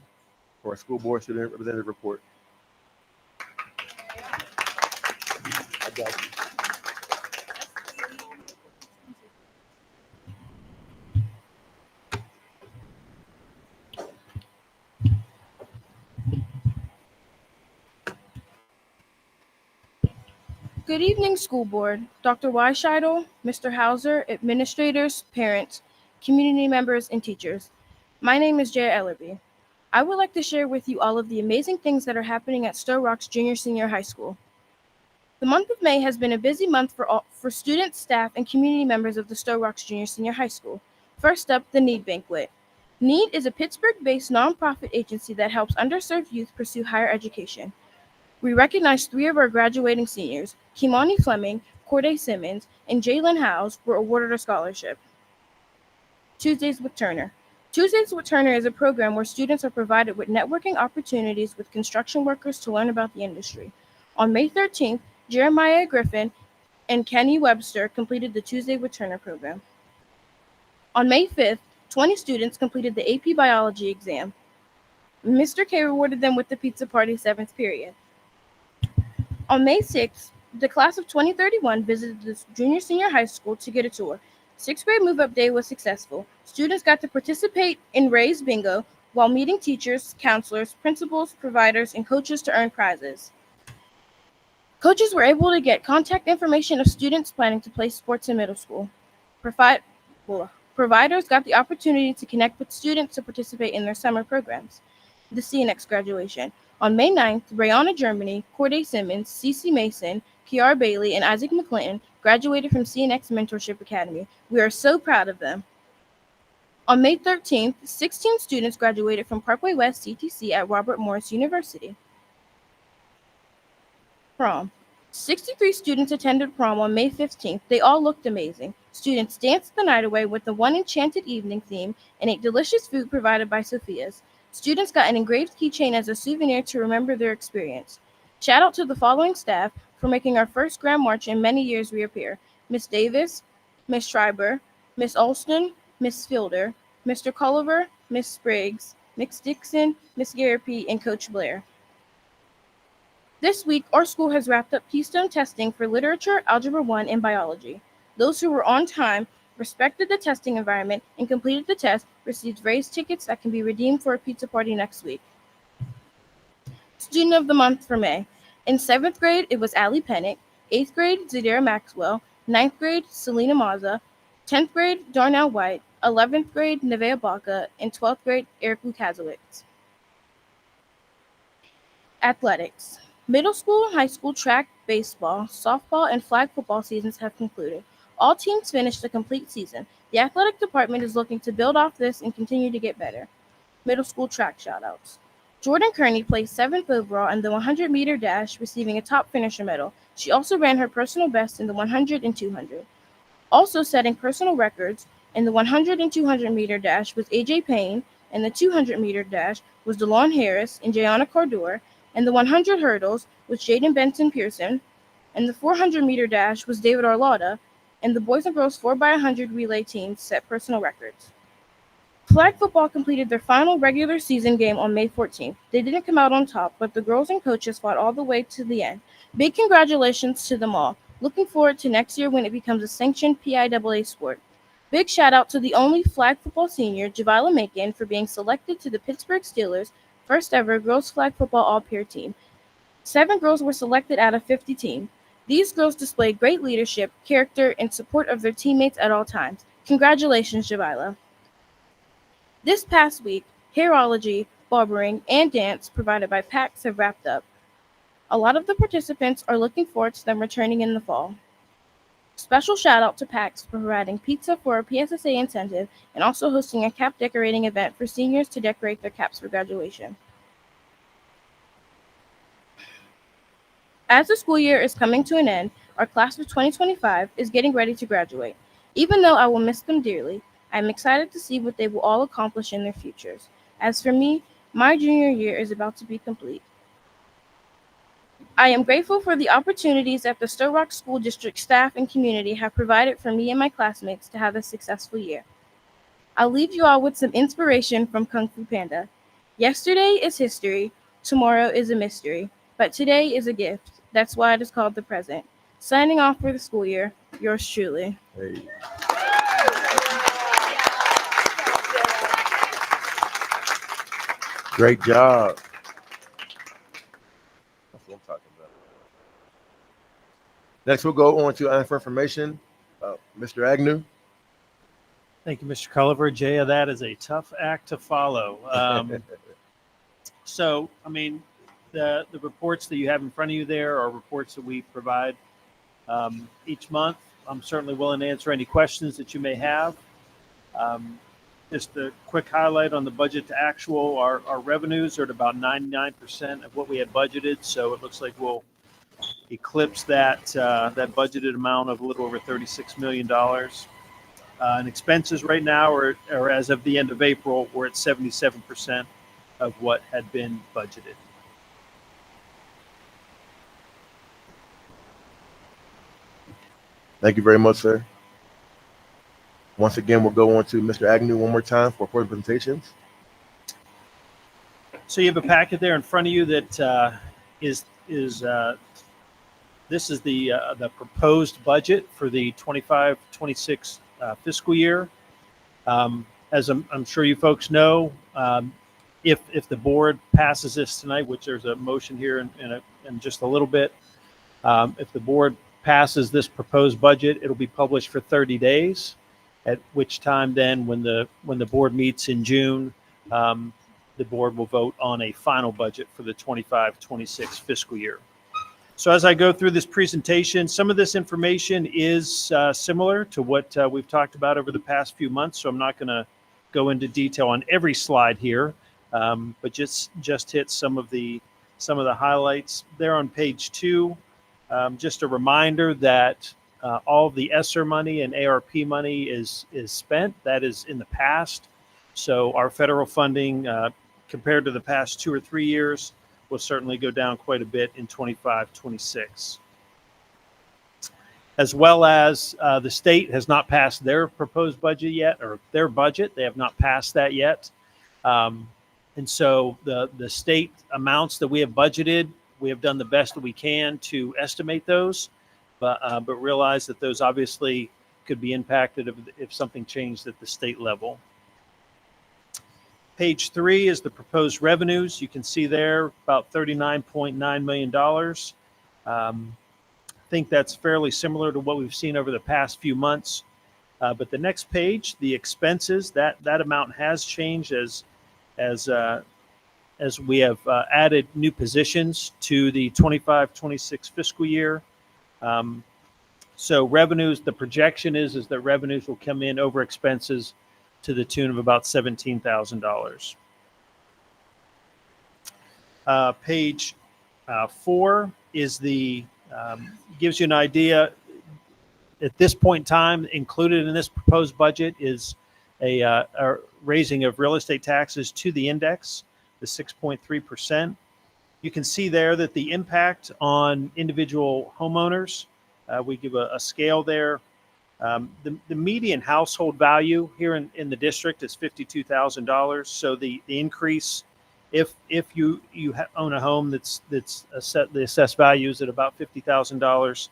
for our school board student representative report. I got you. Good evening, school board. Dr. Weischeidel, Mr. Hauser, administrators, parents, community members, and teachers. My name is Jaya Ellerby. I would like to share with you all of the amazing things that are happening at Sto-Rox Jr. Senior High School. The month of May has been a busy month for students, staff, and community members of the Sto-Rox Jr. Senior High School. First up, the Need Banquet. Need is a Pittsburgh-based nonprofit agency that helps underserved youth pursue higher education. We recognize 3 of our graduating seniors, Kimani Fleming, Corday Simmons, and Jalen Howes, were awarded a scholarship. Tuesdays with Turner. Tuesdays with Turner is a program where students are provided with networking opportunities with construction workers to learn about the industry. On May 13th, Jeremiah Griffin and Kenny Webster completed the Tuesday with Turner program. On May 5th, 20 students completed the AP Biology exam. Mr. K rewarded them with the pizza party 7th period. On May 6th, the class of 2031 visited the junior senior high school to get a tour. 6th grade move-up day was successful. Students got to participate in Ray's Bingo while meeting teachers, counselors, principals, providers, and coaches to earn prizes. Coaches were able to get contact information of students planning to play sports in middle school. Providers got the opportunity to connect with students to participate in their summer programs. The CNX graduation. On May 9th, Rayana Germany, Corday Simmons, Cece Mason, Kiara Bailey, and Isaac McClinton graduated from CNX Mentorship Academy. We are so proud of them. On May 13th, 16 students graduated from Parkway West CTC at Robert Morris University. Prom. 63 students attended prom on May 15th. They all looked amazing. Students danced the night away with the One Enchanted Evening theme and ate delicious food provided by Sophia's. Students got an engraved keychain as a souvenir to remember their experience. Shout out to the following staff for making our first Grand March in many years reappear: Miss Davis, Miss Schreiber, Miss Alston, Miss Fielder, Mr. Culliver, Miss Spriggs, Miss Dixon, Miss Garapi, and Coach Blair. This week, our school has wrapped up Keystone testing for literature, algebra 1, and biology. Those who were on time, respected the testing environment, and completed the test received raised tickets that can be redeemed for a pizza party next week. Student of the Month for May. In 7th grade, it was Allie Pennick. 8th grade, Zadira Maxwell. 9th grade, Selena Maza. 10th grade, Darnell White. 11th grade, Nevea Baca. And 12th grade, Eric Lukazowicz. Athletics. Middle school, high school track, baseball, softball, and flag football seasons have concluded. All teams finished a complete season. The athletic department is looking to build off this and continue to get better. Middle school track shoutouts. Jordan Kearney placed 7th overall in the 100-meter dash, receiving a top finisher medal. She also ran her personal best in the 100 and 200. Also setting personal records in the 100 and 200-meter dash was AJ Payne, and the 200-meter dash was DeLon Harris and Jayana Cardor, and the 100 hurdles was Jaden Benson Pearson, and the 400-meter dash was David Arlotta, and the boys and girls 4x100 relay teams set personal records. Flag football completed their final regular season game on May 14th. They didn't come out on top, but the girls and coaches fought all the way to the end. Big congratulations to them all. Looking forward to next year when it becomes a sanctioned PIAA sport. Big shout out to the only flag football senior, Javila Macon, for being selected to the Pittsburgh Steelers' first ever girls flag football all-peer team. 7 girls were selected out of 50 team. These girls displayed great leadership, character, and support of their teammates at all times. Congratulations, Javila. This past week, hairology, barbering, and dance provided by PAX have wrapped up. A lot of the participants are looking forward to them returning in the fall. Special shout out to PAX for providing pizza for a PSSA incentive and also hosting a cap decorating event for seniors to decorate their caps for graduation. As the school year is coming to an end, our class of 2025 is getting ready to graduate. Even though I will miss them dearly, I am excited to see what they will all accomplish in their futures. As for me, my junior year is about to be complete. I am grateful for the opportunities that the Sto-Rox School District staff and community have provided for me and my classmates to have a successful year. I'll leave you all with some inspiration from Kung Fu Panda. Yesterday is history, tomorrow is a mystery, but today is a gift. That's why it is called the present. Signing off for the school year, yours truly. Hey. Great job. That's what I'm talking about. Next, we'll go on to for information. Mr. Agnew. Thank you, Mr. Culliver. Jay, that is a tough act to follow. So, I mean, the reports that you have in front of you there are reports that we provide each month. I'm certainly willing to answer any questions that you may have. Just a quick highlight on the budget to actual. Our revenues are at about 99% of what we had budgeted, so it looks like we'll eclipse that budgeted amount of a little over $36 million. And expenses right now are as of the end of April, we're at 77% of what had been budgeted. Thank you very much, sir. Once again, we'll go on to Mr. Agnew one more time for presentations. So you have a packet there in front of you that is this is the proposed budget for the 25-26 fiscal year. As I'm sure you folks know, if the board passes this tonight, which there's a motion here in just a little bit, if the board passes this proposed budget, it'll be published for 30 days. At which time, then, when the board meets in June, the board will vote on a final budget for the 25-26 fiscal year. So as I go through this presentation, some of this information is similar to what we've talked about over the past few months. So I'm not going to go into detail on every slide here, but just hit some of the highlights there on page 2. Just a reminder that all of the ESSER money and ARP money is spent. That is in the past. So our federal funding, compared to the past 2 or 3 years, will certainly go down quite a bit in 25-26. As well as the state has not passed their proposed budget yet, or their budget. They have not passed that yet. And so the state amounts that we have budgeted, we have done the best that we can to estimate those. But realize that those obviously could be impacted if something changed at the state level. Page 3 is the proposed revenues. You can see there about $39.9 million. I think that's fairly similar to what we've seen over the past few months. But the next page, the expenses, that amount has changed as we have added new positions to the 25-26 fiscal year. So revenues, the projection is that revenues will come in over expenses to the tune of about $17,000. Page 4 is gives you an idea. At this point in time, included in this proposed budget is a raising of real estate taxes to the index, the 6.3%. You can see there that the impact on individual homeowners, we give a scale there. The median household value here in the district is $52,000. So the increase, if you own a home that's the assessed value is at about $50,000,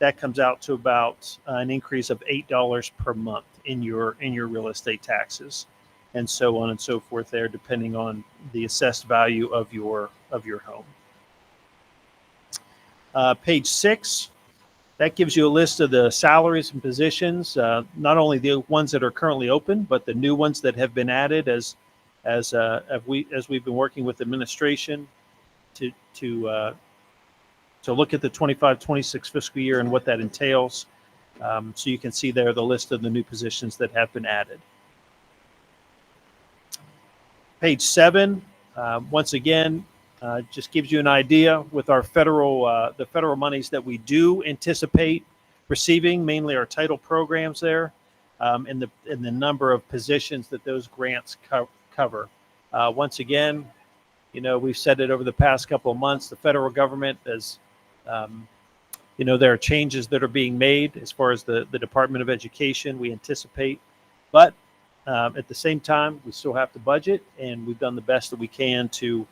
that comes out to about an increase of $8 per month in your real estate taxes, and so on and so forth there, depending on the assessed value of your home. Page 6, that gives you a list of the salaries and positions, not only the ones that are currently open, but the new ones that have been added as we've been working with administration to look at the 25-26 fiscal year and what that entails. So you can see there the list of the new positions that have been added. Page 7, once again, just gives you an idea with our the federal monies that we do anticipate receiving, mainly our title programs there, and the number of positions that those grants cover. Once again, we've said it over the past couple of months, the federal government is, there are changes that are being made as far as the Department of Education, we anticipate. But at the same time, we still have to budget, and we've done the best that we can to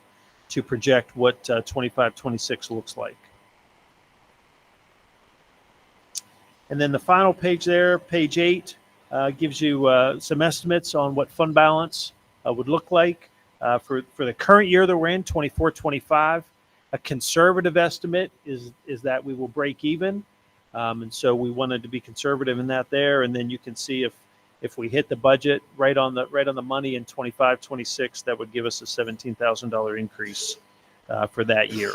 project what 25-26 looks like. And then the final page there, page 8, gives you some estimates on what fund balance would look like for the current year that we're in, 24-25. A conservative estimate is that we will break even, and so we wanted to be conservative in that there. And then you can see if we hit the budget right on the money in 25-26, that would give us a $17,000 increase for that year.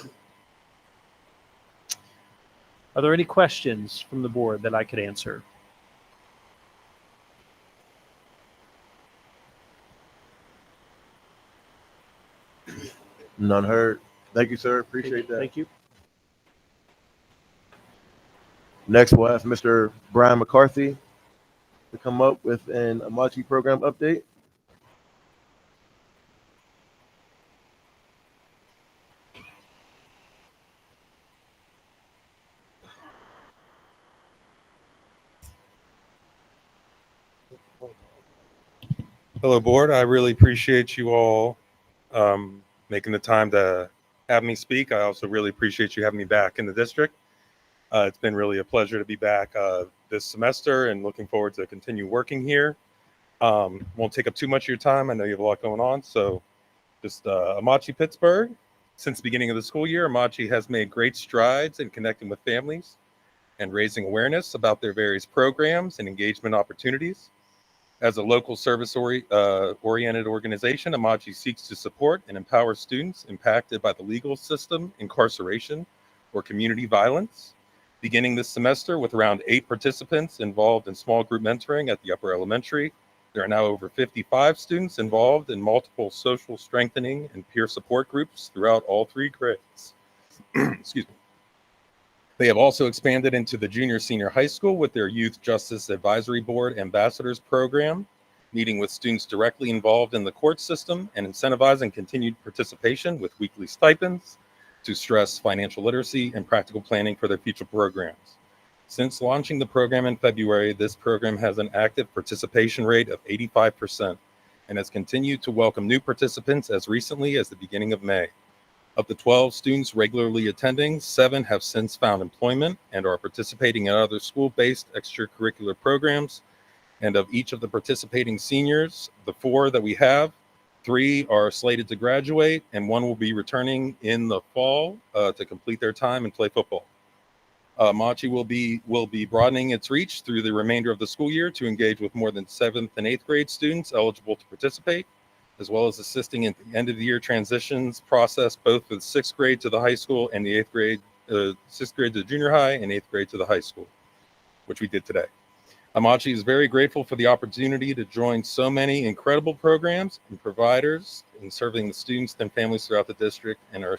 Are there any questions from the board that I could answer? None heard. Thank you, sir. Appreciate that. Thank you. Next, we'll ask Mr. Brian McCarthy to come up with an Amachi program update. Hello, board. I really appreciate you all making the time to have me speak. I also really appreciate you having me back in the district. It's been really a pleasure to be back this semester and looking forward to continue working here. Won't take up too much of your time. I know you have a lot going on. So just Amachi Pittsburgh. Since the beginning of the school year, Amachi has made great strides in connecting with families and raising awareness about their various programs and engagement opportunities. As a local service-oriented organization, Amachi seeks to support and empower students impacted by the legal system, incarceration, or community violence. Beginning this semester with around 8 participants involved in small group mentoring at the upper elementary, there are now over 55 students involved in multiple social strengthening and peer support groups throughout all 3 grades. Excuse me. They have also expanded into the junior-senior high school with their Youth Justice Advisory Board Ambassadors Program, meeting with students directly involved in the court system and incentivizing continued participation with weekly stipends to stress financial literacy and practical planning for their future programs. Since launching the program in February, this program has an active participation rate of 85% and has continued to welcome new participants as recently as the beginning of May. Of the 12 students regularly attending, 7 have since found employment and are participating in other school-based extracurricular programs. And of each of the participating seniors, the 4 that we have, 3 are slated to graduate and 1 will be returning in the fall to complete their time and play football. Amachi will be broadening its reach through the remainder of the school year to engage with more than 7th and 8th grade students eligible to participate, as well as assisting in the end of the year transitions process, both with 6th grade to the high school and the 8th grade, 6th grade to the junior high and 8th grade to the high school, which we did today. Amachi is very grateful for the opportunity to join so many incredible programs and providers in serving the students and families throughout the district, and are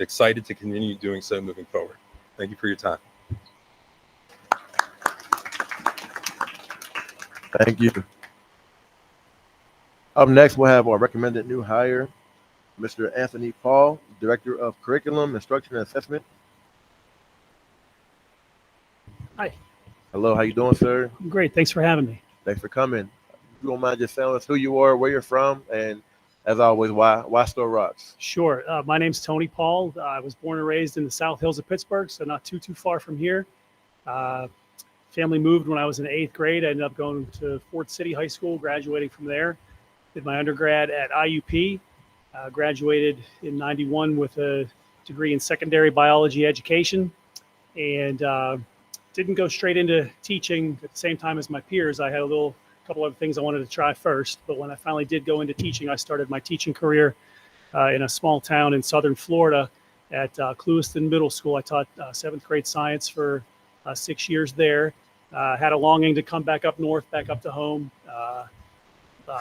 excited to continue doing so moving forward. Thank you for your time. Thank you. Up next, we'll have our recommended new hire, Mr. Anthony Paul, Director of Curriculum, Instruction, and Assessment. Hi. Hello, how you doing, sir? Great. Thanks for having me. Thanks for coming. If you don't mind just telling us who you are, where you're from, and as always, why Sto-Rox? Sure. My name's Tony Paul. I was born and raised in the South Hills of Pittsburgh, so not too far from here. Uh, Family moved when I was in the 8th grade. I ended up going to Fort City High School, graduating from there. Did my undergrad at IUP. Graduated in '91 with a degree in secondary biology education, and didn't go straight into teaching at the same time as my peers. I had a couple other things I wanted to try first, but when I finally did go into teaching, I started my teaching career in a small town in southern Florida at Clewiston Middle School. I taught 7th grade science for 6 years there. Had a longing to come back up north, back up to home.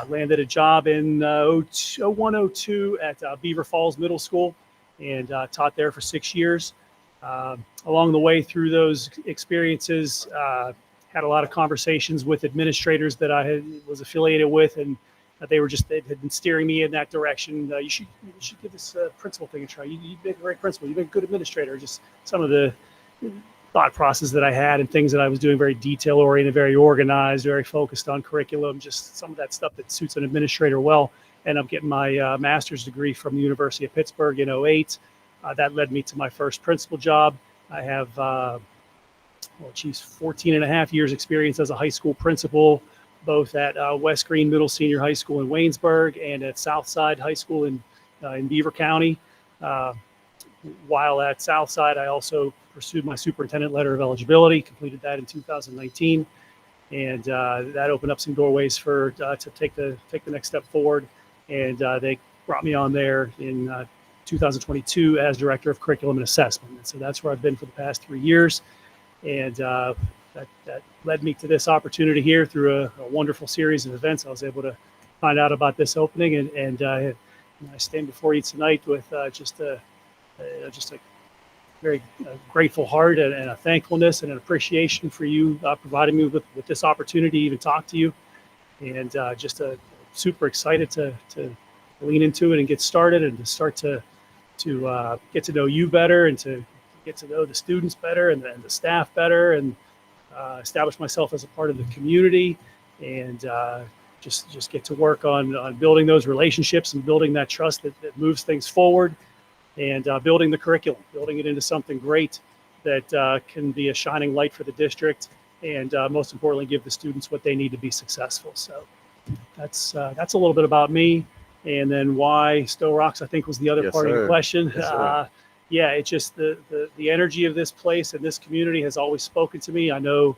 Landed a job in 0102 at Beaver Falls Middle School and taught there for 6 years. Along the way through those experiences, had a lot of conversations with administrators that was affiliated with, and they had been steering me in that direction. You should give this principal thing a try. You've been a great principal. You've been a good administrator. Just some of the thought process that I had and things that I was doing, very detail oriented, very organized, very focused on curriculum, just some of that stuff that suits an administrator well. And I'm getting my master's degree from the University of Pittsburgh in '08. That led me to my first principal job. I have, 14 and a half years experience as a high school principal, both at West Green Middle Senior High School in Waynesburg and at Southside High School in Beaver County. While at Southside, I also pursued my superintendent letter of eligibility, completed that in 2019, and that opened up some doorways for to take the next step forward. And they brought me on there in 2022 as director of curriculum and assessment. And so that's where I've been for the past 3 years, and that led me to this opportunity here through a wonderful series of events. I was able to find out about this opening, and I stand before you tonight with just a very grateful heart and a thankfulness and an appreciation for you providing me with this opportunity to even talk to you, and just super excited to lean into it and get started and to start to get to know you better and to get to know the students better and the staff better, and establish myself as a part of the community, and just get to work on building those relationships and building that trust that moves things forward, and building the curriculum, building it into something great that can be a shining light for the district, and most importantly, give the students what they need to be successful. So that's a little bit about me. And then why Sto-Rox, I think, was the other Yes, part of your sir. question. Yes, sir. Yeah, it's just the energy of this place and this community has always spoken to me. I know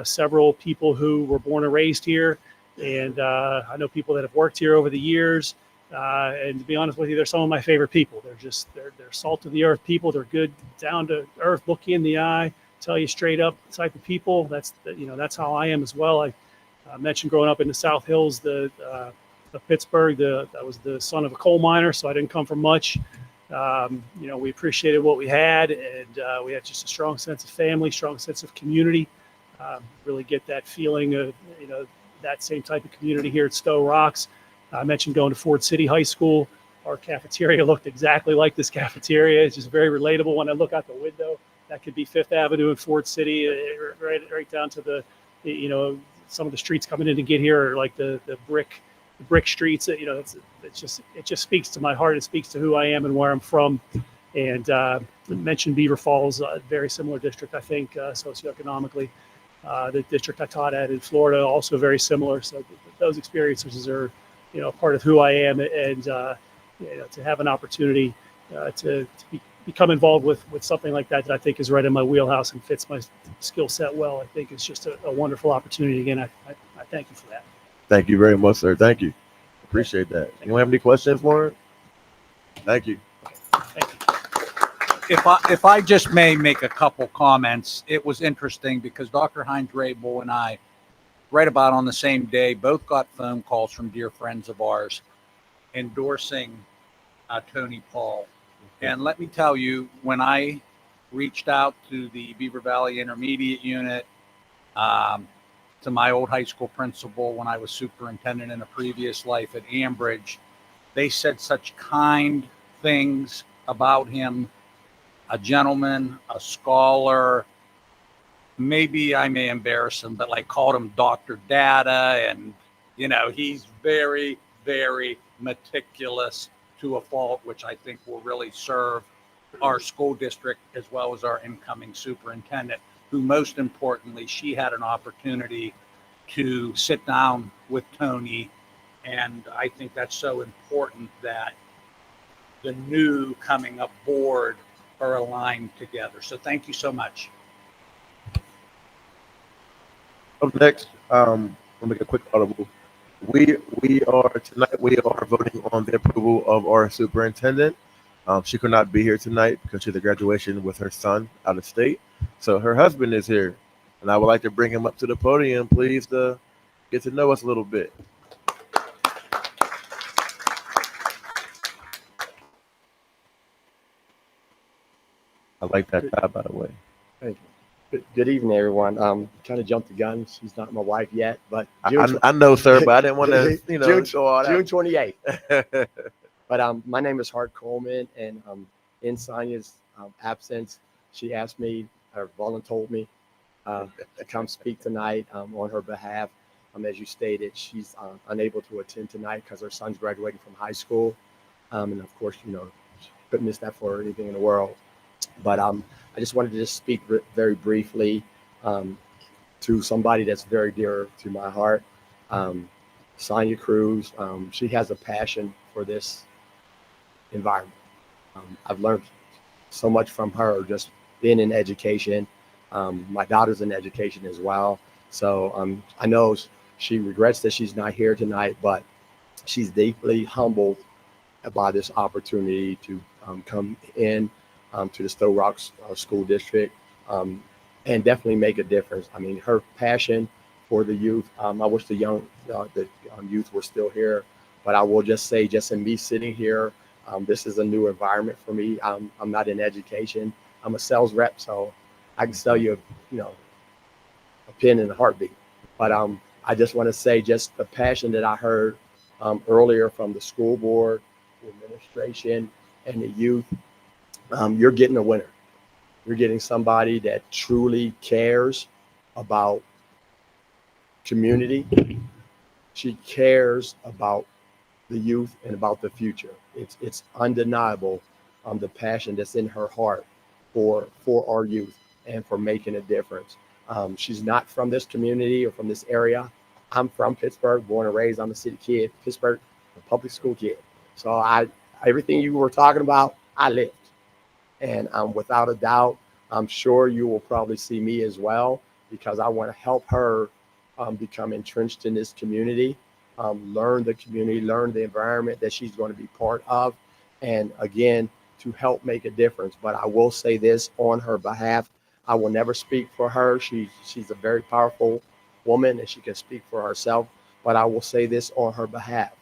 several people who were born and raised here, and I know people that have worked here over the years. And to be honest with you, they're some of my favorite people. They're salt of the earth people. They're good, down to earth, look you in the eye, tell you straight up type of people. That's how I am as well. I mentioned growing up in the South Hills, of Pittsburgh. I was the son of a coal miner, so I didn't come from much. We appreciated what we had, and we had just a strong sense of family, strong sense of community. Really get that feeling of that same type of community here at Sto-Rox. I mentioned going to Fort City High School. Our cafeteria looked exactly like this cafeteria. It's just very relatable. When I look out the window, that could be Fifth Avenue in Fort City, right down to some of the streets coming in to get here are like the brick streets. It just speaks to my heart. It speaks to who I am and where I'm from. And mentioned Beaver Falls, very similar district, I think, socioeconomically. The district I taught at in Florida, also very similar. So those experiences are, part of who I am, and to have an opportunity to become involved with something like that I think is right in my wheelhouse and fits my skill set well, I think is just a wonderful opportunity. Again, I thank you for that. Thank you very much, sir. Thank you. Appreciate that. Anyone have any questions for him? Thank you. If I just may make a couple comments, it was interesting because Dr. Heinz Rabel and I, right about on the same day, both got phone calls from dear friends of ours endorsing Tony Paul. And let me tell you, when I reached out to the Beaver Valley Intermediate Unit, to my old high school principal when I was superintendent in a previous life at Ambridge, they said such kind things about him. A gentleman, a scholar, maybe I may embarrass him, but like called him Dr. Data. And, he's very, very meticulous to a fault, which I think will really serve our school district as well as our incoming superintendent, who most importantly, she had an opportunity to sit down with Tony. And I think that's so important that the new coming up board are aligned together. So thank you so much. Up next, we'll make a quick audible. We are voting on the approval of our superintendent. She could not be here tonight because she's at graduation with her son out of state. So her husband is here, and I would like to bring him up to the podium, please, to get to know us a little bit. I like that tie, by the way. Thank you. Good evening, everyone. Kind of jumped the gun. She's not my wife yet, but I know, sir, but I didn't want to, show all that. June 28th. But my name is Hart Coleman, and in Sonia's absence, she asked me, or volunteered me, to come speak tonight on her behalf. As you stated, she's unable to attend tonight because her son's graduating from high school, and of course, couldn't miss that for anything in the world. But I just wanted to just speak very briefly to somebody that's very dear to my heart, Sonia Cruz. She has a passion for this environment. I've learned so much from her just being in education. My daughter's in education as well. So I know she regrets that she's not here tonight, but she's deeply humbled by this opportunity to come in to the Sto-Rox School District and definitely make a difference. I mean, her passion for the youth. I wish the youth were still here, but I will just say, just in me sitting here, this is a new environment for me. I'm not in education. I'm a sales rep, so I can sell you, a pin in a heartbeat. But I just want to say, just the passion that I heard earlier from the school board, the administration, and the youth. You're getting a winner. You're getting somebody that truly cares about community. She cares about the youth and about the future. It's undeniable the passion that's in her heart for our youth and for making a difference. She's not from this community or from this area. I'm from Pittsburgh, born and raised. I'm a city kid, Pittsburgh, a public school kid. So everything you were talking about, I lived. And without a doubt, I'm sure you will probably see me as well, because I want to help her become entrenched in this community, learn the community, learn the environment that she's going to be part of, and again, to help make a difference. But I will say this on her behalf, I will never speak for her. She's a very powerful woman and she can speak for herself, but I will say this on her behalf.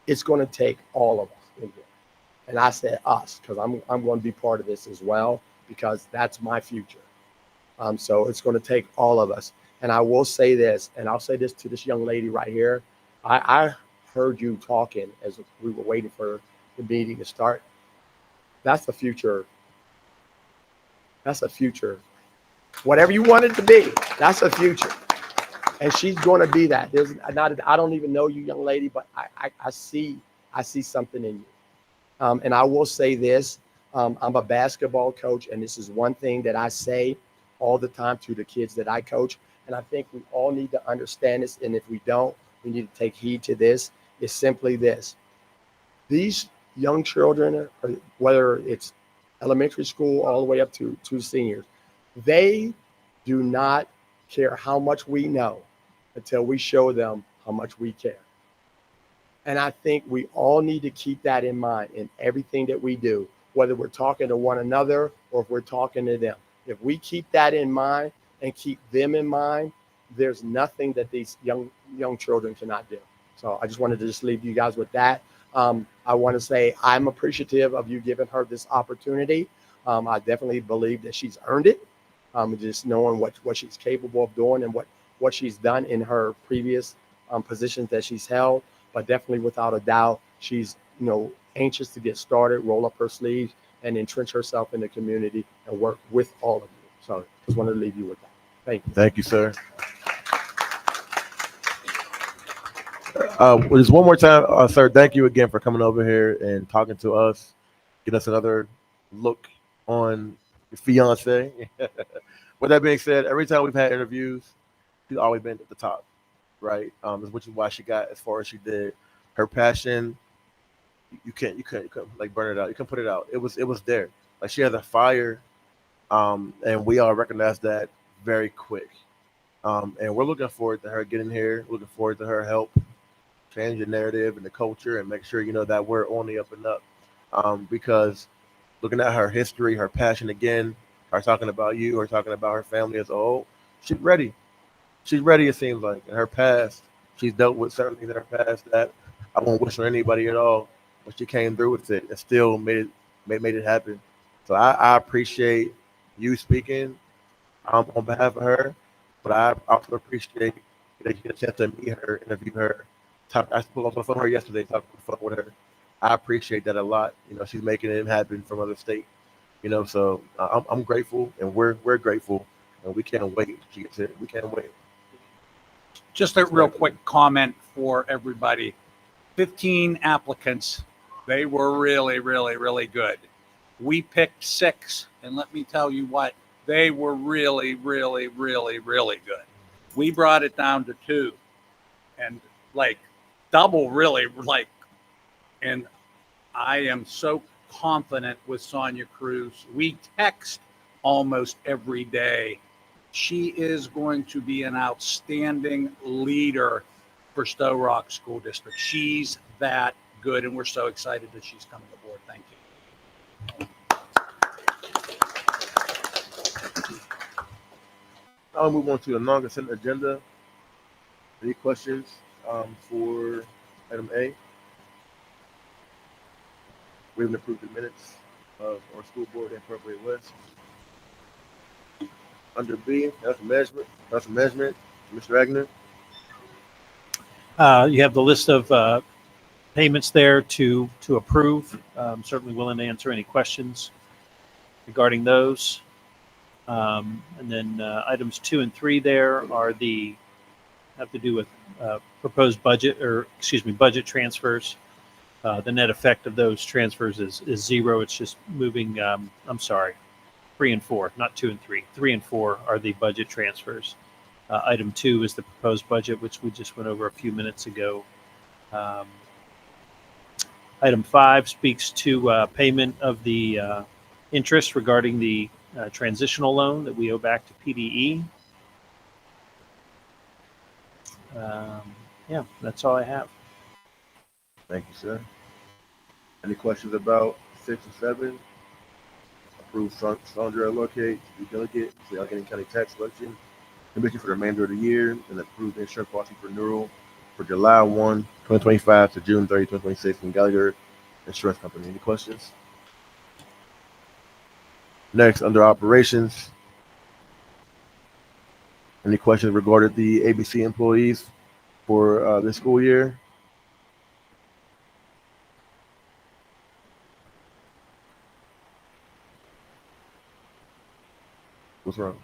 It's going to take all of us in here. And I said us, because I'm going to be part of this as well, because that's my future. So it's going to take all of us. And I will say this, and I'll say this to this young lady right here. I heard you talking as we were waiting for the meeting to start. That's the future. That's a future. Whatever you want it to be, that's a future. And she's going to be that. I don't even know you, young lady, but I see something in you. And I will say this, I'm a basketball coach, and this is one thing that I say all the time to the kids that I coach. And I think we all need to understand this. And if we don't, we need to take heed to this. It's simply this. These young children, whether it's elementary school all the way up to seniors, they do not care how much we know until we show them how much we care. And I think we all need to keep that in mind in everything that we do, whether we're talking to one another or if we're talking to them. If we keep that in mind and keep them in mind, there's nothing that these young children cannot do. So I just wanted to just leave you guys with that. I want to say I'm appreciative of you giving her this opportunity. I definitely believe that she's earned it. Just knowing what she's capable of doing and what she's done in her previous positions that she's held. But definitely, without a doubt, she's anxious to get started, roll up her sleeves, and entrench herself in the community and work with all of you. So just wanted to leave you with that. Thank you. Thank you, sir. Just one more time, sir. Thank you again for coming over here and talking to us, getting us another look on your fiance. With that being said, every time we've had interviews, she's always been at the top, right? Which is why she got as far as she did. Her passion, you couldn't like burn it out. You couldn't put it out. It was there. Like she has a fire, and we all recognize that very quick. And we're looking forward to her getting here. Looking forward to her help change the narrative and the culture and make sure that we're on the up and up. Because looking at her history, her passion again, her talking about you, her talking about her family as a whole, she's ready. She's ready. It seems like in her past, she's dealt with certain things in her past that I won't wish on anybody at all. But she came through with it and still made it happen. So I appreciate you speaking on behalf of her, but I also appreciate that you get a chance to meet her, interview her. I spoke on the phone with her yesterday, talked on the phone with her. I appreciate that a lot. She's making it happen from other state. So I'm grateful, and we're grateful, and we can't wait. She gets here. We can't wait. Just a real quick comment for everybody. 15 applicants. They were really, really, really good. We picked 6, and let me tell you what, they were really, really, really, really good. We brought it down to 2, and like double, really, and I am so confident with Sonia Cruz. We text almost every day. She is going to be an outstanding leader for Sto-Rox School District. She's that good, and we're so excited that she's coming aboard. Thank you. I'll move on to the non-consent agenda. Any questions for item A? We haven't approved the minutes of our school board and appropriate list. Under B, that's management. Mr. Agner. You have the list of payments there to approve. Certainly willing to answer any questions regarding those. And then items 2 and 3 there have to do with proposed budget transfers. The net effect of those transfers is 0. It's just moving. 3 and 4, not 2 and 3. 3 and 4 are the budget transfers. Item 2 is the proposed budget, which we just went over a few minutes ago. Item 5 speaks to payment of the interest regarding the transitional loan that we owe back to PDE. Yeah, that's all I have. Thank you, sir. Any questions about 6 and 7? Approve Sandra Locate, the delegate, the Allegheny County Tax Collection Commission for the remainder of the year, and approve the insurance policy renewal for July 1, 2025 to June 30, 2026 from Gallagher Insurance Company. Any questions? Next, under operations, any questions regarding the ABC employees for this school year? What's wrong?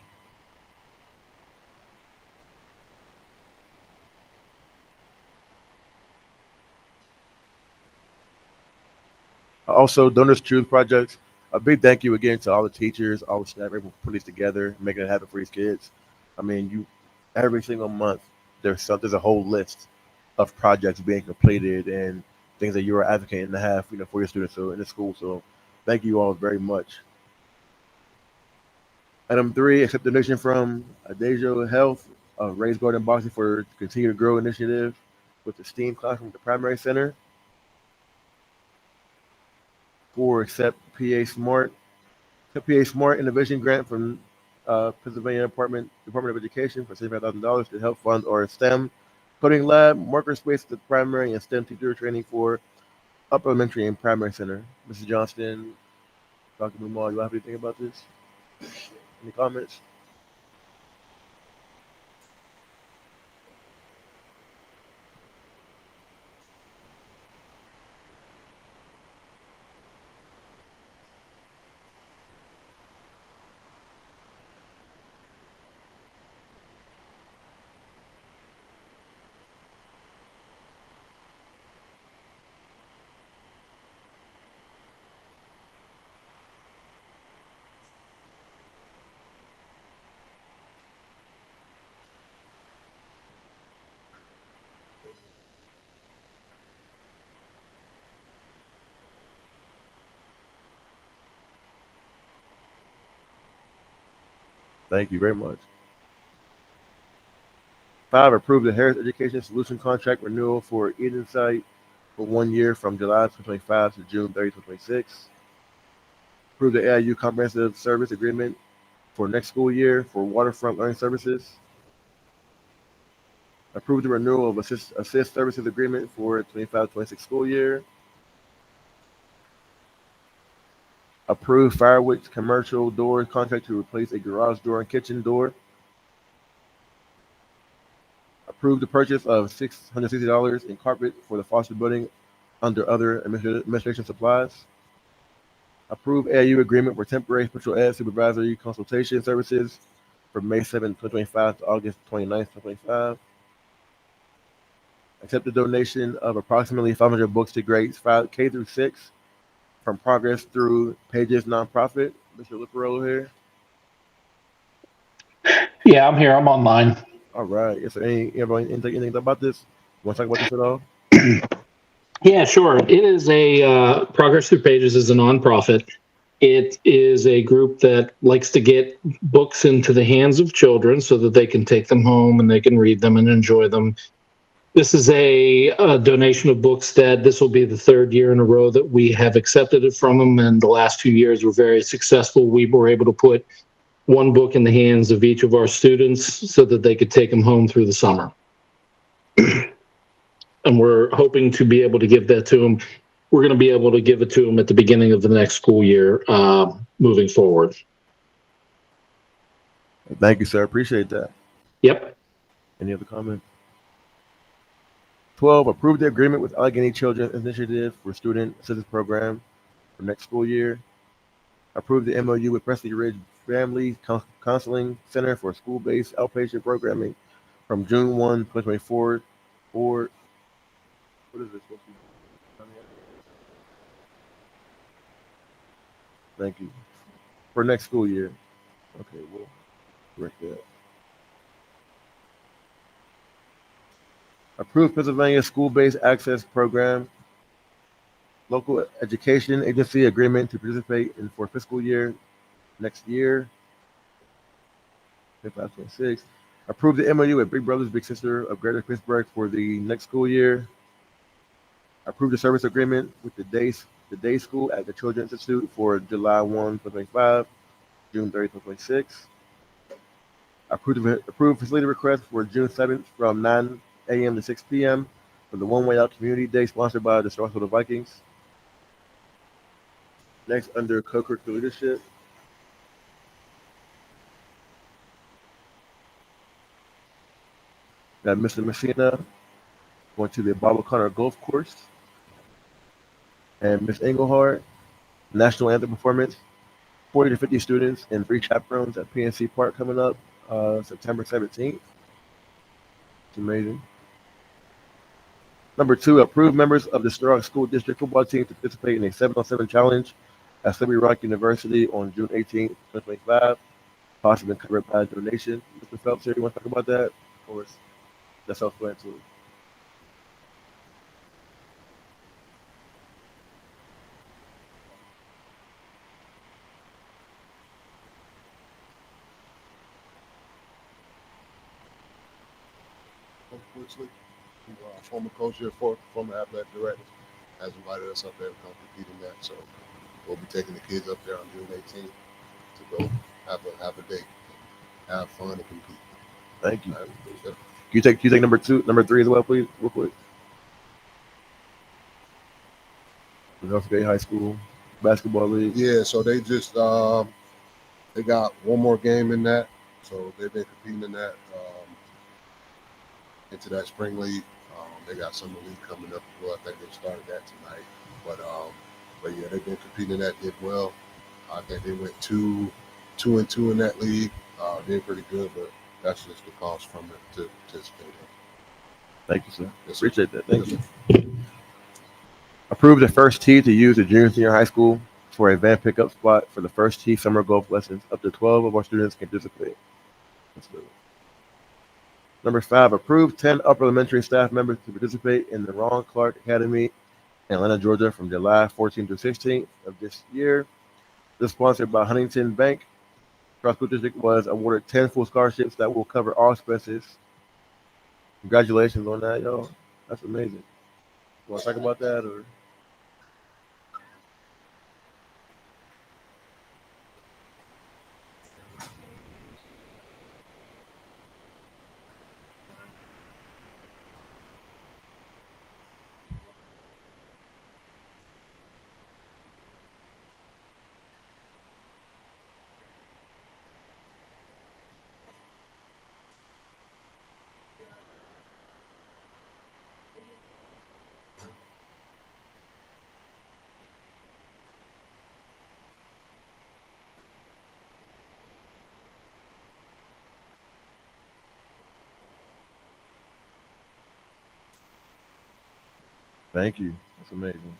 Also, Donors Truth Project. A big thank you again to all the teachers, all the staff, everyone put these together, making it happen for these kids. I mean, every single month there's a whole list of projects being completed and things that you are advocating to have, for your students in the school. So, thank you all very much. Item 3, accept donation from Adejo Health, Raise Garden Boxing for Continue to Grow initiative with the STEAM classroom at the primary center. 4, accept PA Smart Innovation Grant from Pennsylvania Department of Education for $75,000 to help fund our STEM coding lab, marker space at the primary, and STEM teacher training for upper elementary and primary center. Mrs. Johnston, Dr. Mumal, you have anything about this? Any comments? Thank you very much. 5, approve the Harris Education Solution Contract renewal for Eden Site for 1 year from July 2025 to June 30, 2026. Approve the AIU Comprehensive Service Agreement for next school year for waterfront learning services. Approve the renewal of assist services agreement for 25-26 school year. Approve Firewood's commercial door contract to replace a garage door and kitchen door. Approve the purchase of $660 in carpet for the Foster building under other administration supplies. Approve AIU agreement for temporary special ed supervisory consultation services from May 7, 2025 to August 29, 2025. Accept the donation of approximately 500 books to grades 5K through 6 from Progress through Pages Nonprofit. Mr. Liparello here. Yeah, I'm here. I'm online. All right. Yes, sir. Anything about this? Want to talk about this at all? Yeah, sure. It is a Progress Through Pages is a nonprofit. It is a group that likes to get books into the hands of children so that they can take them home and they can read them and enjoy them. This is a donation of books that this will be the 3rd year in a row that we have accepted it from them, and the last 2 years were very successful. We were able to put 1 book in the hands of each of our students so that they could take them home through the summer. And we're hoping to be able to give that to them. We're going to be able to give it to them at the beginning of the next school year moving forward. Thank you, sir. Appreciate that. Yep. Any other comments? 12, approve the agreement with Allegheny Children's Initiative for Student Assistance Program for next school year. Approve the MOU with Presley Ridge Family Counseling Center for school-based outpatient programming from June 1, 2024 for, what is this supposed to be? Thank you. For next school year. Okay, we'll correct that. Approve Pennsylvania School-Based Access Program Local Education Agency Agreement to participate in for fiscal year next year. 25-26. Approve the MOU with Big Brothers Big Sister of Greater Pittsburgh for the next school year. Approve the service agreement with the day school at the Children's Institute for July 1, 2025, June 30, 2026. Approve facility request for June 7th from 9 a.m. to 6 p.m. for the One Way Out Community Day sponsored by the Sto-Rox Vikings. Next, under co-curricular leadership. Got Mr. Messina going to the Bob O'Connor Golf Course. And Ms. Engelhardt, National Anthem performance. 40 to 50 students and 3 chaperones at PNC Park coming up September 17th. It's amazing. Number 2, approve members of the Sto-Rox School District football team to participate in a 7-on-7 challenge at Slippery Rock University on June 18th, 2025. Possibly covered by a donation. Mr. Phelps here, you want to talk about that? Or is that self-explanatory? Which former coach here, former athletic director, has invited us up there to come compete in that. So we'll be taking the kids up there on June 18th to go have a day, have fun, and compete. Thank you. Can you take number 3 as well, please, real quick? North Bay High School basketball league. Yeah, so they just they got one more game in that, so they've been competing in that into that spring league. They got summer league coming up as well. I think they started that tonight, but yeah, they've been competing in that. Did well. I think they went 2-2 in that league. Did pretty good, but that's just the cost from it to participate in. Thank you, sir. Yes, Appreciate that. Thank you. Approve the first tee to use the junior senior high school for a van pickup spot for the first tee summer golf lessons. Up to 12 of our students can participate. Let's do it. Number 5, approve 10 upper elementary staff members to participate in the Ron Clark Academy in Atlanta, Georgia from July 14th to 16th of this year. This is sponsored by Huntington Bank Sto-Rox School District was awarded 10 full scholarships that will cover all expenses. Congratulations on that, y'all. That's amazing. You want to talk about that or? Thank you. That's amazing.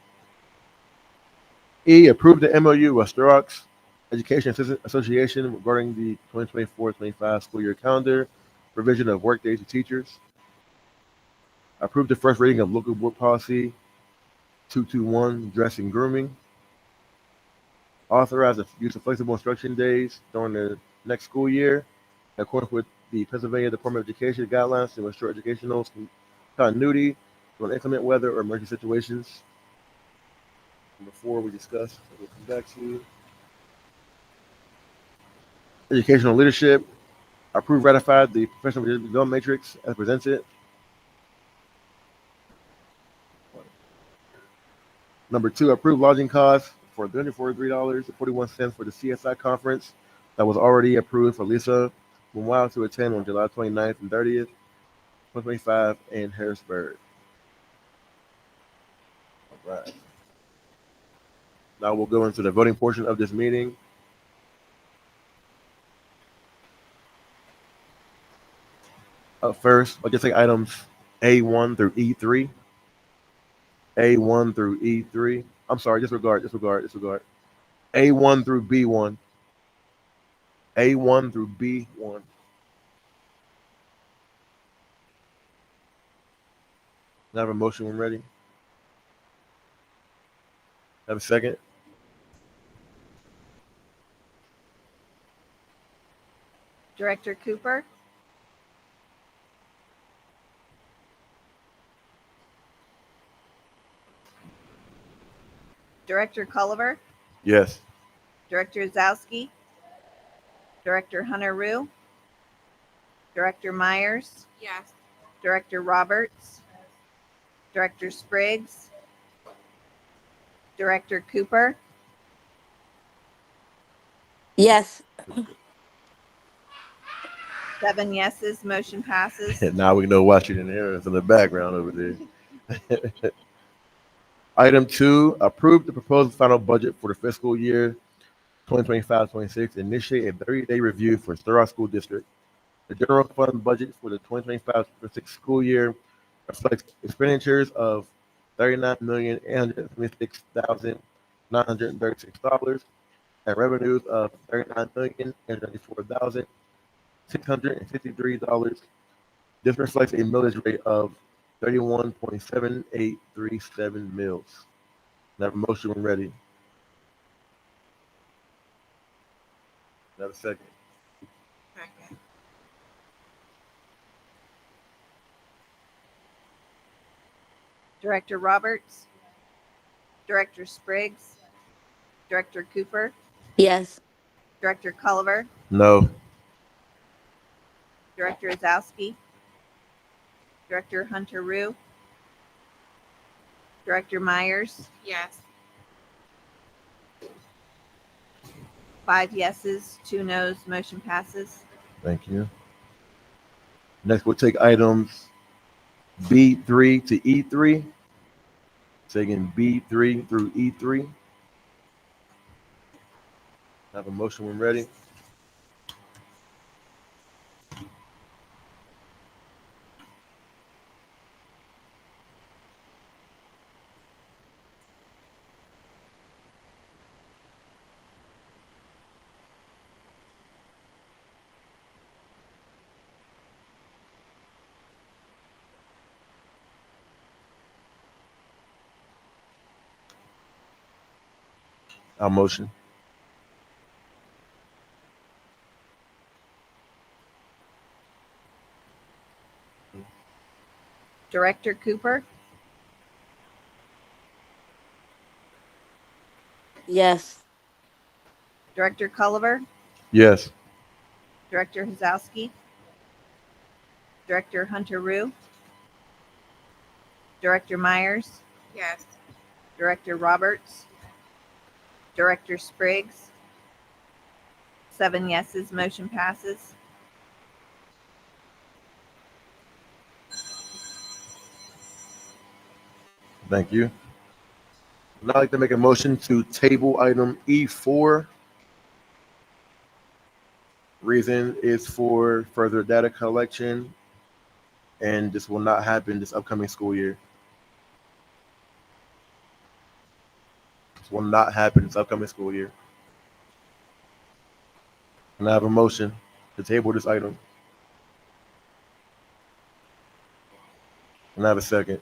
E, approve the MOU with Sto-Rox Education Association regarding the 2024-25 school year calendar, provision of workdays to teachers. Approve the first reading of local board policy 221, dress and grooming. Authorize the use of flexible instruction days during the next school year, in accordance with the Pennsylvania Department of Education guidelines to ensure educational continuity during inclement weather or emergency situations. Number 4, we discussed. We'll come back to educational leadership. Approve, ratified the professional development matrix as presented. Number 2, approve lodging costs for $343.41 for the CSI conference that was already approved for Lisa Meanwhile to attend on July 29th and 30th, 2025 in Harrisburg. All right. Now we'll go into the voting portion of this meeting. Up first, I'll just take items A1 through E3. A1 through E3. I'm sorry, disregard. A1 through B1. A1 through B1. I have a motion when ready. Have a second. Director Cooper. Director Culliver. Yes. Director Zowski. Director Hunter Rue. Director Myers. Yes. Director Roberts. Director Spriggs. Director Cooper. Yes. 7 yeses, motion passes. Now we know Washington Harris in the background over there. Item 2, approve the proposed final budget for the fiscal year 2025-26. Initiate a 30-day review for Sto-Rox School District. The general fund budget for the 2025-26 school year reflects expenditures of $39,876,936 and revenues of $39,894,653. This reflects a millage rate of 31.7837 mils. Now, have a motion when ready. Have a second. Second. Director Roberts. Director Spriggs. Director Cooper. Yes. Director Culliver. No. Director Zowski. Director Hunter Rue. Director Myers. Yes. 5 yeses, 2 nos, motion passes. Thank you. Next, we'll take items B3 to E3. Taking B3 through E3. Have a motion when ready. I'll motion. Director Cooper, Yes. Director Culliver, Yes. Director Hazowski, Director Hunter Rue, Director Myers, Yes. Director Roberts, Director Spriggs. 7 yeses, motion passes. Thank you. Now I'd like to make a motion to table item E4. Reason is for further data collection, and this will not happen this upcoming school year. This will not happen this upcoming school year. And I have a motion to table this item. And I have a second.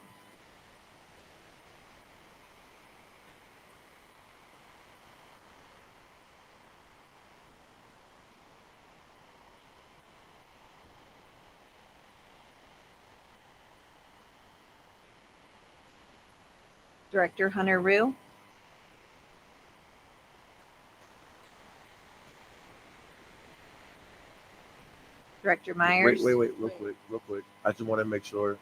Director Hunter Rue, Director Myers. Wait, real quick. I just want to make sure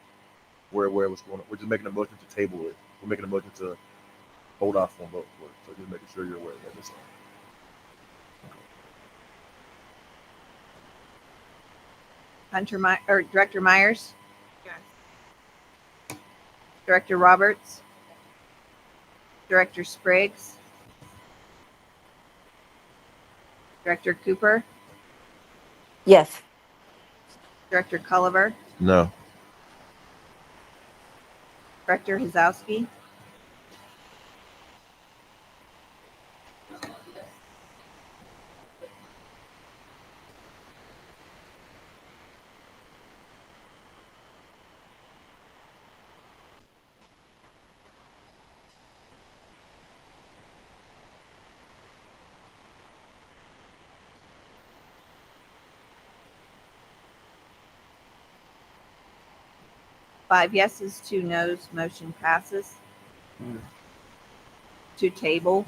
where what's going on. We're just making a motion to table it. We're making a motion to hold off on vote for it. So just making sure you're aware of that. That's all. Director Myers, Yes. Director Roberts, Director Spriggs, Director Cooper, Yes. Director Culliver, No. Director Hazowski, Five yeses, 2 noes, motion passes. To table.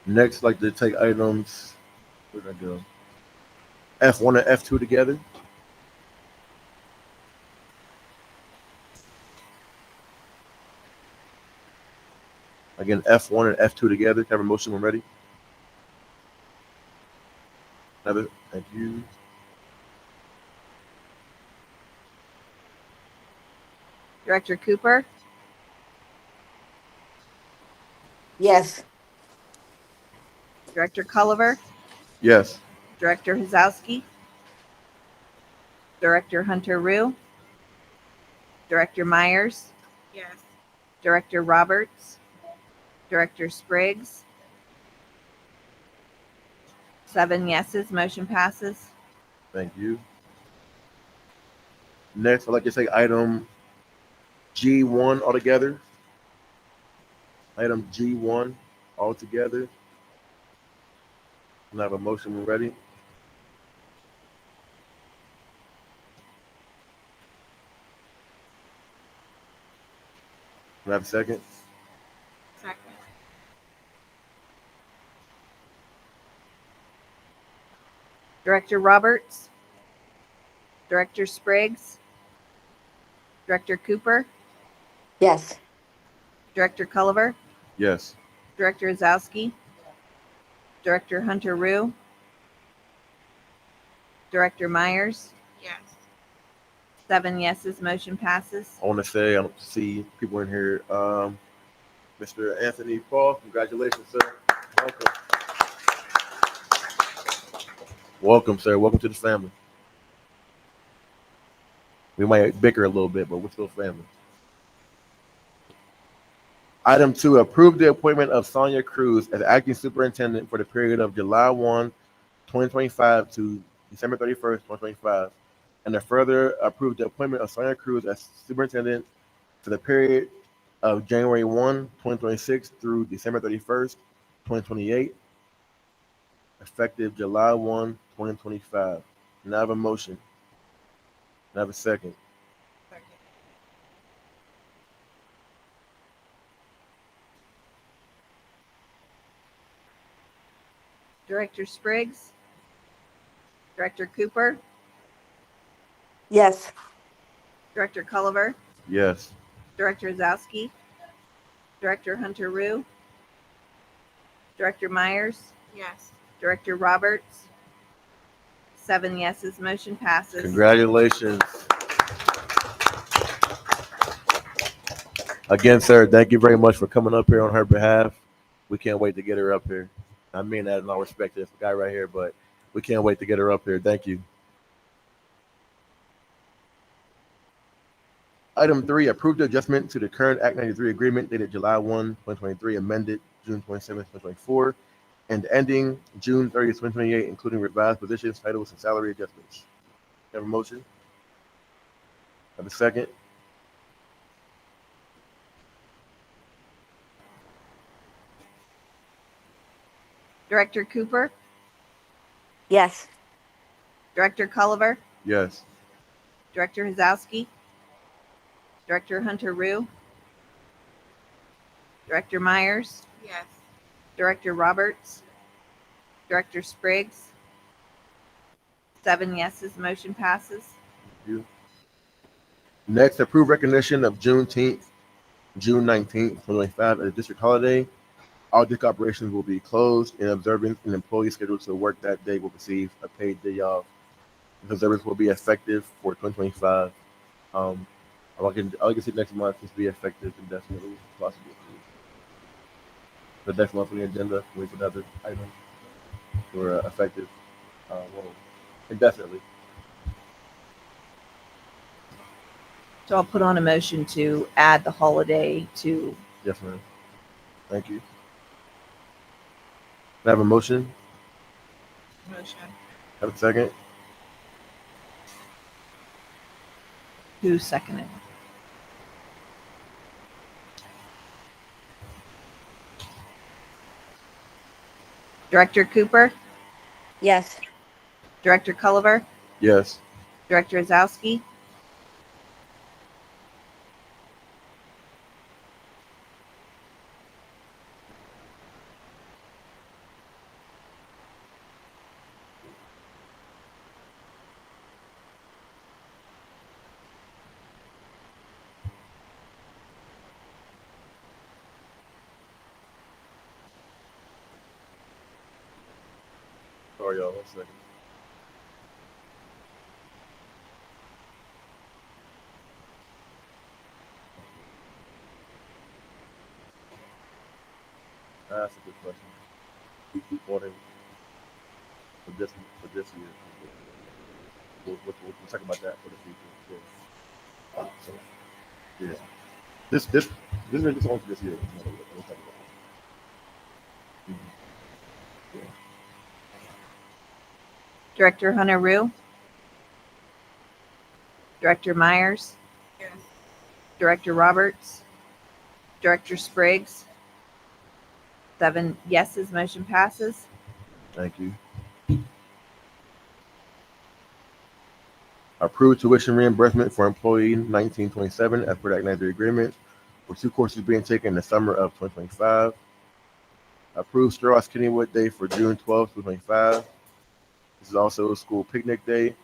Next, I'd like to take items. What did I do? F1 and F2 together. Again, F1 and F2 together. Can I have a motion when ready? Another. Thank you. Director Cooper, Yes. Director Culliver, Yes. Director Hazowski, Director Hunter Rue, Director Myers, Yes. Director Roberts, Director Spriggs. 7 yeses, motion passes. Thank you. Next, I'd like to take item G1 altogether. Item G1 altogether. Can I have a motion when ready? Can I have a second? Second. Director Roberts, Director Spriggs, Director Cooper, Yes. Director Culliver, Yes. Director Hazowski, Director Hunter Rue, Director Myers. Yes. 7 yeses, motion passes. I want to say, I don't see people in here. Mr. Anthony Paul, congratulations, sir. Welcome. Welcome, sir. Welcome to the family. We might bicker a little bit, but we're still family. Item 2, approve the appointment of Sonia Cruz as acting superintendent for the period of July 1, 2025 to December 31st, 2025. And to further approve the appointment of Sonia Cruz as superintendent for the period of January 1, 2026 through December 31st, 2028, effective July 1, 2025. Now I have a motion. Can I have a second? Director Spriggs, Director Cooper, Yes. Director Culliver, Yes. Director Zowski, Director Hunter Rue, Director Myers, Yes. Director Roberts. 7 yeses, motion passes. Congratulations. Again, sir, thank you very much for coming up here on her behalf. We can't wait to get her up here. I mean that in all respect to this guy right here, but we can't wait to get her up here. Thank you. Item 3, approved adjustment to the current Act 93 agreement dated July 1, 2023, amended June 27, 2024, and ending June 30, 2028, including revised positions, titles, and salary adjustments. Have a motion? Have a second? Director Cooper, Yes. Director Culliver, Yes. Director Hazowski, Director Hunter Rue, Director Myers, Yes. Director Roberts, Director Spriggs. 7 yeses, motion passes. Thank you. Next, approve recognition of Juneteenth, June 19th, 2025 as a district holiday. All district operations will be closed in observance, and employees scheduled to work that day will receive a paid day off. This observance will be effective for 2025. I can see next month just be effective indefinitely, possibly. The next month on the agenda, with another item for effective, indefinitely. So I'll put on a motion to add the holiday to. Yes, ma'am. Thank you. Can I have a motion? Motion. Have a second? Who seconded? Director Cooper, Yes. Director Culliver, Yes. Director Zowski, Sorry, y'all. 1 second. That's a good question. We keep wanting for this year. We'll talk about that for the future. Yeah. So, yeah. This is only for this year. We'll talk about it. Yeah. Director Hunter Rue, Director Myers, Yes. Director Roberts, Director Spriggs. 7 yeses, motion passes. Thank you. Approved tuition reimbursement for employee 1927 as per Act 93 agreement for 2 courses being taken in the summer of 2025. Approved Sto-Rox Kennywood Day for June 12th, 2025. This is also a school picnic day,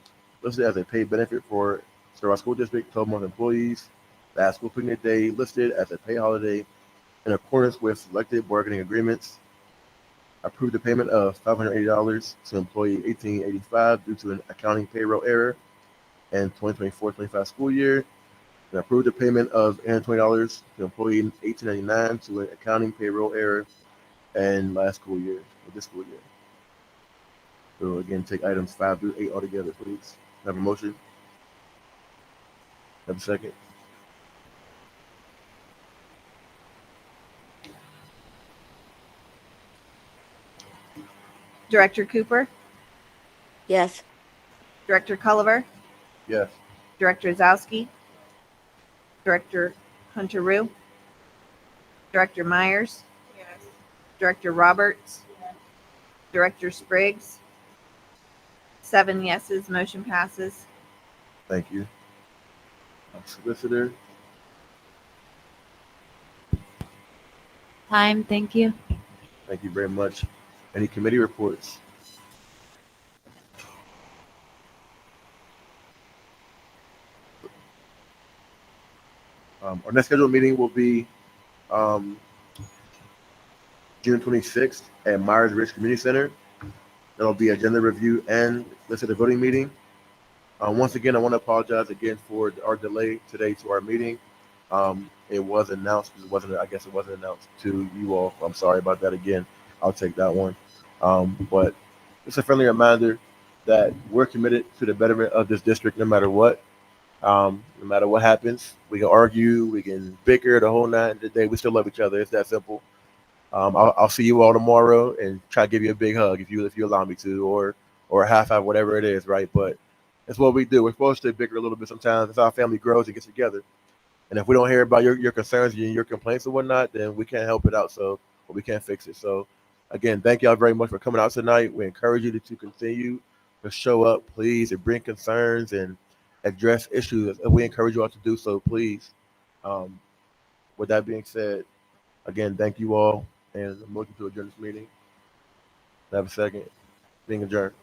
listed as a paid benefit for Sto-Rox School District 12-month employees. That school picnic day listed as a pay holiday in accordance with selected bargaining agreements. Approved the payment of $580 to employee 1885 due to an accounting payroll error in 2024-25 school year. And approved the payment of $820 to employee 1899 to an accounting payroll error in last school year, or this school year. So again, take items 5 through 8 altogether, please. Have a motion? Have a second? Director Cooper, Yes. Director Culliver, Yes. Director Zowski, Director Hunter Rue, Director Myers, Yes. Director Roberts, Director Spriggs. 7 yeses, motion passes. Thank you. Solicitor. Time, thank you. Thank you very much. Any committee reports? Our next scheduled meeting will be um, June 26th at Myers Ridge Community Center. That'll be agenda review and listed voting meeting. Once again, I want to apologize again for our delay today to our meeting. It was announced, I guess it wasn't announced to you all. I'm sorry about that again. I'll take that one. But it's a friendly reminder that we're committed to the betterment of this district no matter what. No matter what happens, we can argue, we can bicker the whole night of the day. We still love each other. It's that simple. I'll see you all tomorrow and try to give you a big hug if you allow me to, or a high five, whatever it is, right? But it's what we do. We're supposed to bicker a little bit sometimes as our family grows and gets together. And if we don't hear about your concerns and your complaints and whatnot, then we can't help it out. So, or we can't fix it. So, again, thank y'all very much for coming out tonight. We encourage you to continue to show up, please, and bring concerns and address issues. We encourage you all to do so, please. With that being said, again, thank you all, and I'm looking to adjourn this meeting. Have a second. Being adjourned.